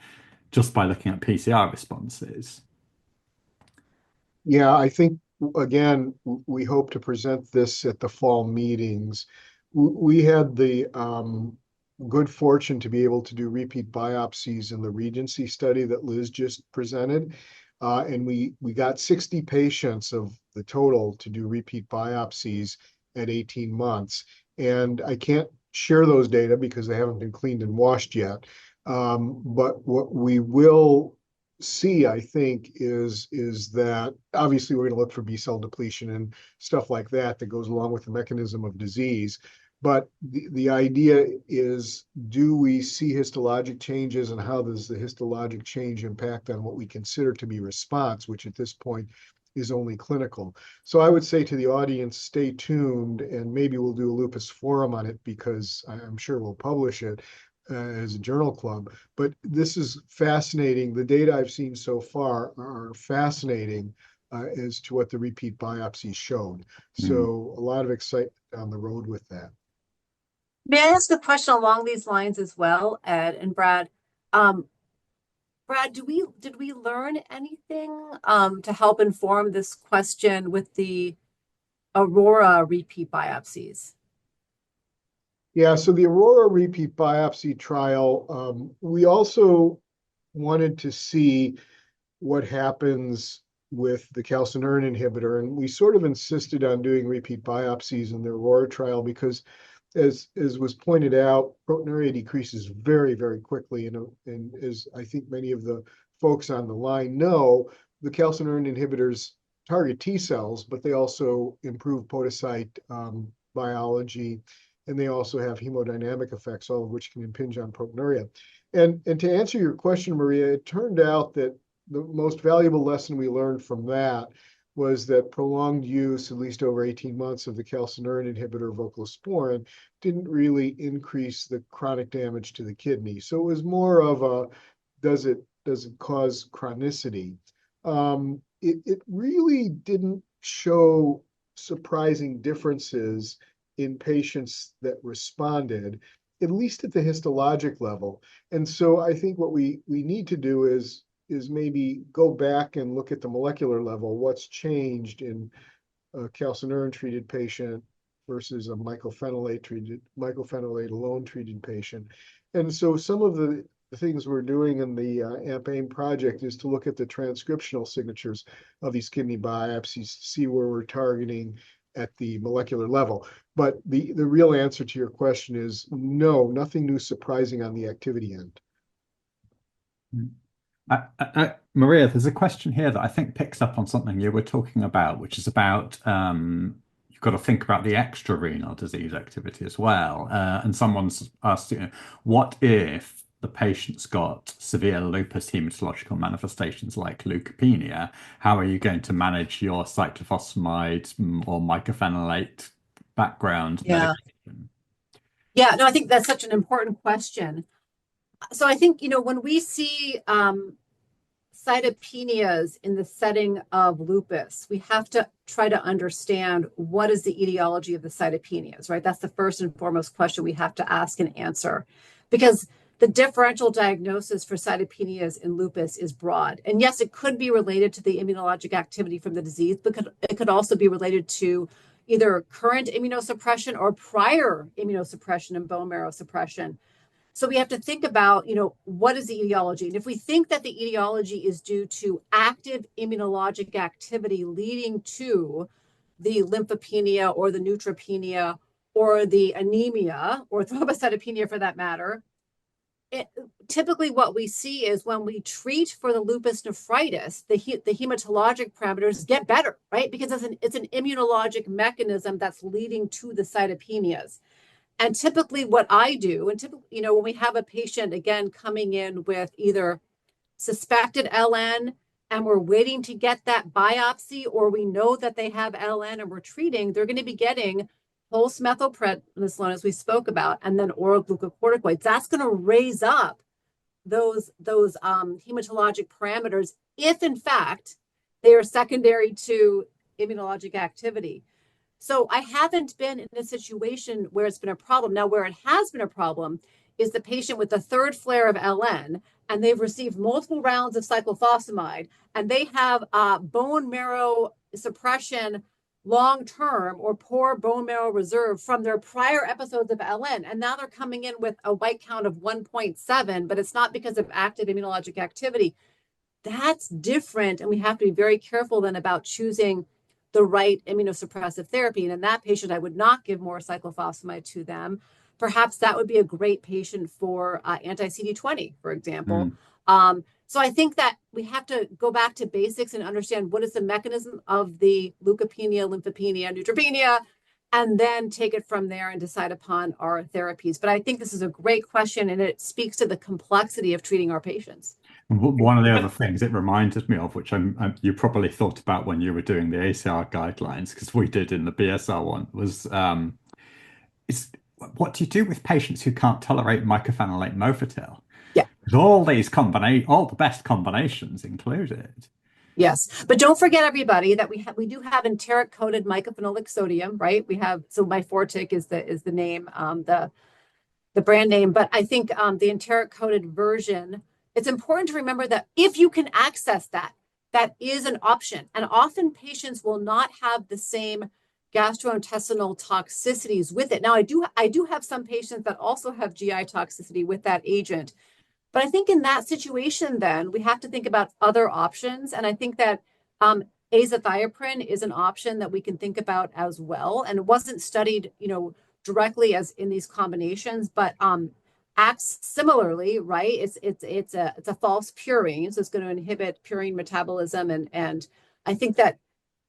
just by looking at PCR responses? Yeah, I think, again, we hope to present this at the fall meetings. We had the good fortune to be able to do repeat biopsies in the Regency study that Liz just presented. And we got 60 patients of the total to do repeat biopsies at 18 months. And I can't share those data because they haven't been cleaned and washed yet. But what we will see, I think, is that obviously we're going to look for B cell depletion and stuff like that goes along with the mechanism of disease. But the idea is, do we see histologic changes, and how does the histologic change impact on what we consider to be response, which at this point is only clinical. So I would say to the audience, stay tuned, and maybe we'll do a lupus forum on it, because I'm sure we'll publish it as a journal club. But this is fascinating. The data I've seen so far are fascinating as to what the repeat biopsies showed. So a lot of excitement down the road with that. May I ask a question along these lines as well, Ed and Brad? Brad, did we learn anything to help inform this question with the Aurora repeat biopsies? Yeah, so the Aurora repeat biopsy trial, we also wanted to see what happens with the calcineurin inhibitor, and we sort of insisted on doing repeat biopsies in the Aurora trial because, as was pointed out, proteinuria decreases very, very quickly. And as I think many of the folks on the line know, the calcineurin inhibitors target T cells, but they also improve podocyte biology, and they also have hemodynamic effects, all of which can impinge on proteinuria. And to answer your question, Maria, it turned out that the most valuable lesson we learned from that was that prolonged use, at least over 18 months, of the calcineurin inhibitor voclosporin didn't really increase the chronic damage to the kidney. So it was more of a, does it cause chronicity? It really didn't show surprising differences in patients that responded, at least at the histologic level. And so I think what we need to do is maybe go back and look at the molecular level, what's changed in a calcineurin-treated patient versus a mycophenolate alone-treated patient. And so some of the things we're doing in the AMP-AIM project is to look at the transcriptional signatures of these kidney biopsies to see where we're targeting at the molecular level. But the real answer to your question is no, nothing new surprising on the activity end. Maria, there's a question here that I think picks up on something you were talking about, which is about you've got to think about the extrarenal disease activity as well. And someone's asked, what if the patient's got severe lupus hematological manifestations like leukopenia? How are you going to manage your cyclophosphamide or mycophenolate background medication? Yeah, no, I think that's such an important question. So I think, when we see cytopenias in the setting of lupus, we have to try to understand what is the etiology of the cytopenias, right? That's the first and foremost question we have to ask and answer, because the differential diagnosis for cytopenias in lupus is broad. And yes, it could be related to the immunologic activity from the disease, but it could also be related to either current immunosuppression or prior immunosuppression and bone marrow suppression. So we have to think about, what is the etiology? And if we think that the etiology is due to active immunologic activity leading to the lymphopenia or the neutropenia or the anemia or thrombocytopenia for that matter, typically what we see is when we treat for the lupus nephritis, the hematologic parameters get better, right? Because it's an immunologic mechanism that's leading to the cytopenias. And typically what I do, and typically, when we have a patient, again, coming in with either suspected LN and we're waiting to get that biopsy, or we know that they have LN and we're treating, they're going to be getting pulse methylprednisolone, as we spoke about, and then oral glucocorticoids. That's going to raise up those hematologic parameters if, in fact, they are secondary to immunologic activity. So I haven't been in a situation where it's been a problem. Now, where it has been a problem is the patient with the third flare of LN, and they've received multiple rounds of cyclophosphamide, and they have bone marrow suppression long-term or poor bone marrow reserve from their prior episodes of LN. And now they're coming in with a white count of 1.7, but it's not because of active immunologic activity. That's different. And we have to be very careful then about choosing the right immunosuppressive therapy. And in that patient, I would not give more cyclophosphamide to them. Perhaps that would be a great patient for anti-CD20, for example. So I think that we have to go back to basics and understand what is the mechanism of the leukopenia, lymphopenia, neutropenia, and then take it from there and decide upon our therapies. But I think this is a great question, and it speaks to the complexity of treating our patients. One of the other things it reminded me of, which you probably thought about when you were doing the ACR guidelines, because we did in the BSR one, was is what do you do with patients who can't tolerate mycophenolate mofetil? Yeah. With all the best combinations included. Yes, but don't forget, everybody, that we do have enteric coated mycophenolic sodium, right? We have, so Myfortic is the name, the brand name, but I think the enteric coated version, it's important to remember that if you can access that, that is an option. And often patients will not have the same gastrointestinal toxicities with it. Now, I do have some patients that also have GI toxicity with that agent. But I think in that situation, then we have to think about other options. And I think that azathioprine is an option that we can think about as well. And it wasn't studied, directly as in these combinations, but acts similarly, right? It's a false purine, so it's going to inhibit purine metabolism. And I think that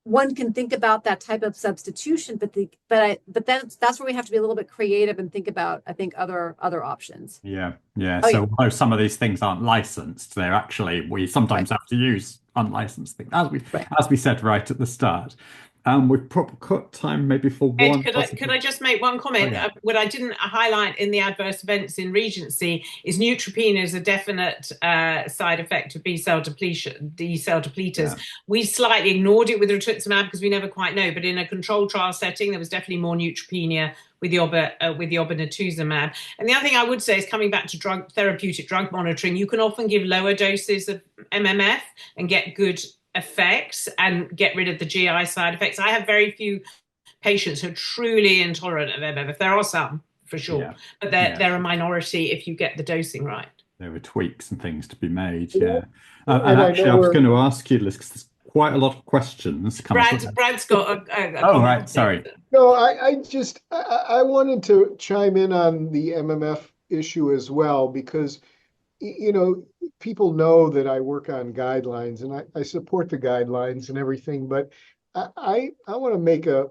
one can think about that type of substitution, but that's where we have to be a little bit creative and think about, I think, other options. Yeah, yeah. Oh, So yeah. although some of these things aren't licensed, we sometimes have to use unlicensed things, as we said right at the start. We've probably got time maybe for one. Ed, could I just make one comment? Oh, yeah. What I didn't highlight in the adverse events in Regency is neutropenia is a definite side effect of B-cell depletion, D-cell depleters. Yeah. We slightly ignored it with rituximab because we never quite know, but in a controlled trial setting, there was definitely more neutropenia with the obinutuzumab. And the other thing I would say is, coming back to therapeutic drug monitoring, you can often give lower doses of MMF and get good effects and get rid of the GI side effects. I have very few patients who are truly intolerant of MMF. There are some, for sure, Yeah. but they're a minority if you get the dosing right. There were tweaks and things to be made, Yeah. And actually, I was going to ask you, Liz, because there's quite a lot of questions coming up. Brad's got a Oh, right, sorry. No, I wanted to chime in on the MMF issue as well, because people know that I work on guidelines and I support the guidelines and everything, but I want to make a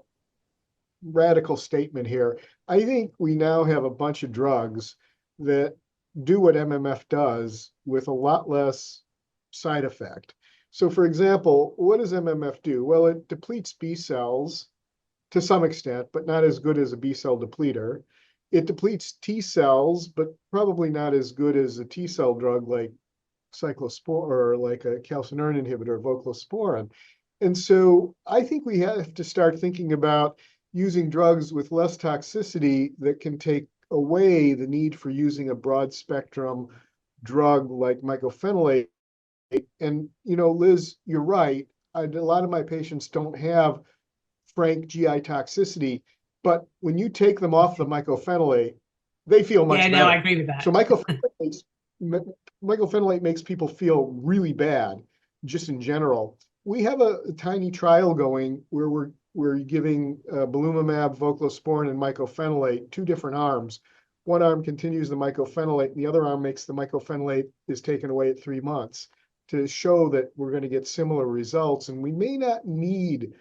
radical statement here. I think we now have a bunch of drugs that do what MMF does with a lot less side effect. So for example, what does MMF do? Well, it depletes B cells to some extent, but not as good as a B cell depleter. It depletes T cells, but probably not as good as a T cell drug like cyclosporin or like a calcineurin inhibitor, voclosporin. And so I think we have to start thinking about using drugs with less toxicity that can take away the need for using a broad spectrum drug like mycophenolate. And, Liz, you're right. A lot of my patients don't have frank GI toxicity, but when you take them off the mycophenolate, they feel much better. Yeah, no, I agree with that. So mycophenolate makes people feel really bad, just in general. We have a tiny trial going where we're giving belimumab, voclosporin, and mycophenolate, 2 different arms. One arm continues the mycophenolate, and the other arm makes the mycophenolate is taken away at 3 months, to show that we're going to get similar results, and we may not need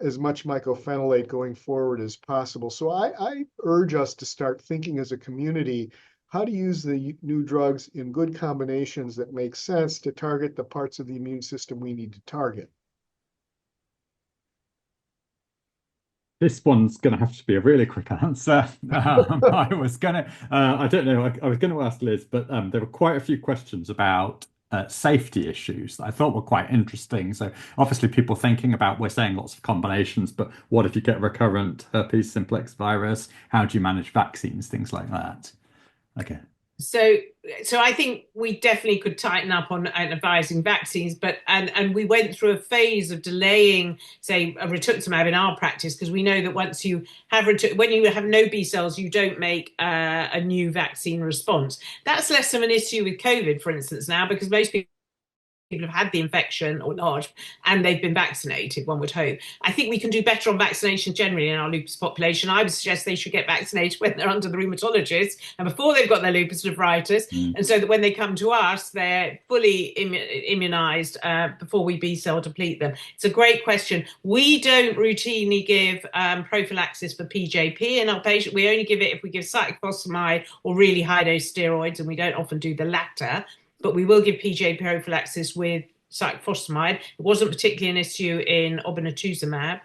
as much mycophenolate going forward as possible. So I urge us to start thinking as a community how to use the new drugs in good combinations that make sense to target the parts of the immune system we need to target. This one's going to have to be a really quick answer. I was going to, I don't know, I was going to ask Liz, but there were quite a few questions about safety issues that I thought were quite interesting. So obviously people thinking about, we're saying lots of combinations, but what if you get recurrent herpes simplex virus? How do you manage vaccines, things like that? Okay. So I think we definitely could tighten up on advising vaccines, but and we went through a phase of delaying, say, a rituximab in our practice, because we know that once you have when you have no B cells, you don't make a new vaccine response. That's less of an issue with COVID, for instance, now, because most people people have had the infection or not, and they've been vaccinated, one would hope. I think we can do better on vaccination generally in our lupus population. I would suggest they should get vaccinated when they're under the rheumatologist and before they've got their lupus nephritis, and so that when they come to us, they're fully immunized before we B-cell deplete them. It's a great question. We don't routinely give prophylaxis for PJP in our patient. We only give it if we give cyclophosphamide or really high-dose steroids, and we don't often do the latter. But we will give PJ prophylaxis with cyclophosphamide. It wasn't particularly an issue in obinutuzumab.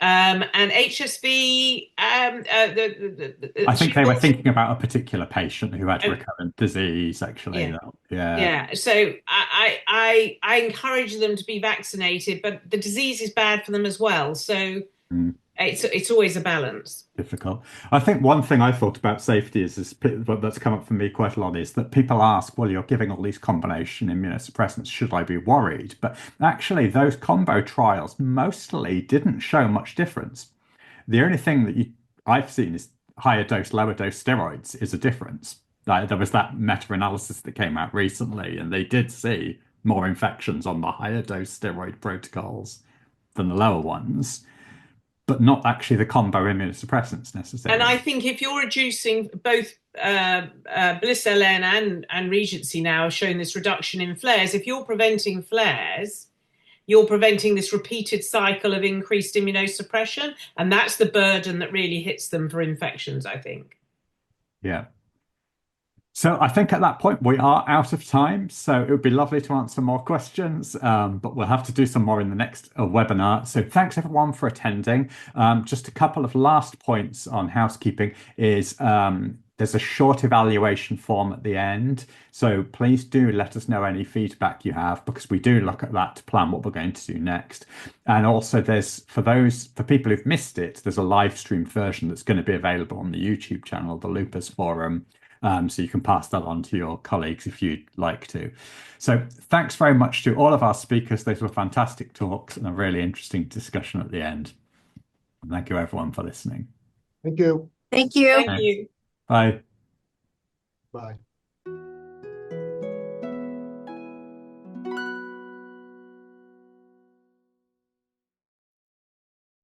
And HSV, I think they were thinking about a particular patient who had recurrent disease, actually. Yeah. So I encourage them to be vaccinated, but the disease is bad for them as well. So it's always a balance. Difficult. I think one thing I thought about safety is that's come up for me quite a lot is that people ask, well, you're giving all these combination immunosuppressants, should I be worried? But actually, those combo trials mostly didn't show much difference. The only thing that I've seen is higher dose, lower dose steroids is a difference. There was that meta-analysis that came out recently, and they did see more infections on the higher dose steroid protocols than the lower ones, but not actually the combo immunosuppressants necessarily. And I think if you're reducing both Bliss LN and Regency now have shown this reduction in flares, if you're preventing flares, you're preventing this repeated cycle of increased immunosuppression, and that's the burden that really hits them for infections, I think. Yeah. So I think at that point we are out of time. So it would be lovely to answer more questions, but we'll have to do some more in the next webinar. So thanks everyone for attending. Just a couple of last points on housekeeping is there's a short evaluation form at the end. So please do let us know any feedback you have, because we do look at that to plan what we're going to do next. And also there's, for people who've missed it, there's a live stream version that's going to be available on the YouTube channel, the Lupus Forum. So you can pass that on to your colleagues if you'd like to. So thanks very much to all of our speakers. Those were fantastic talks and a really interesting discussion at the end. And thank you everyone for listening. Thank you. Thank you. Thank you. Bye. Bye.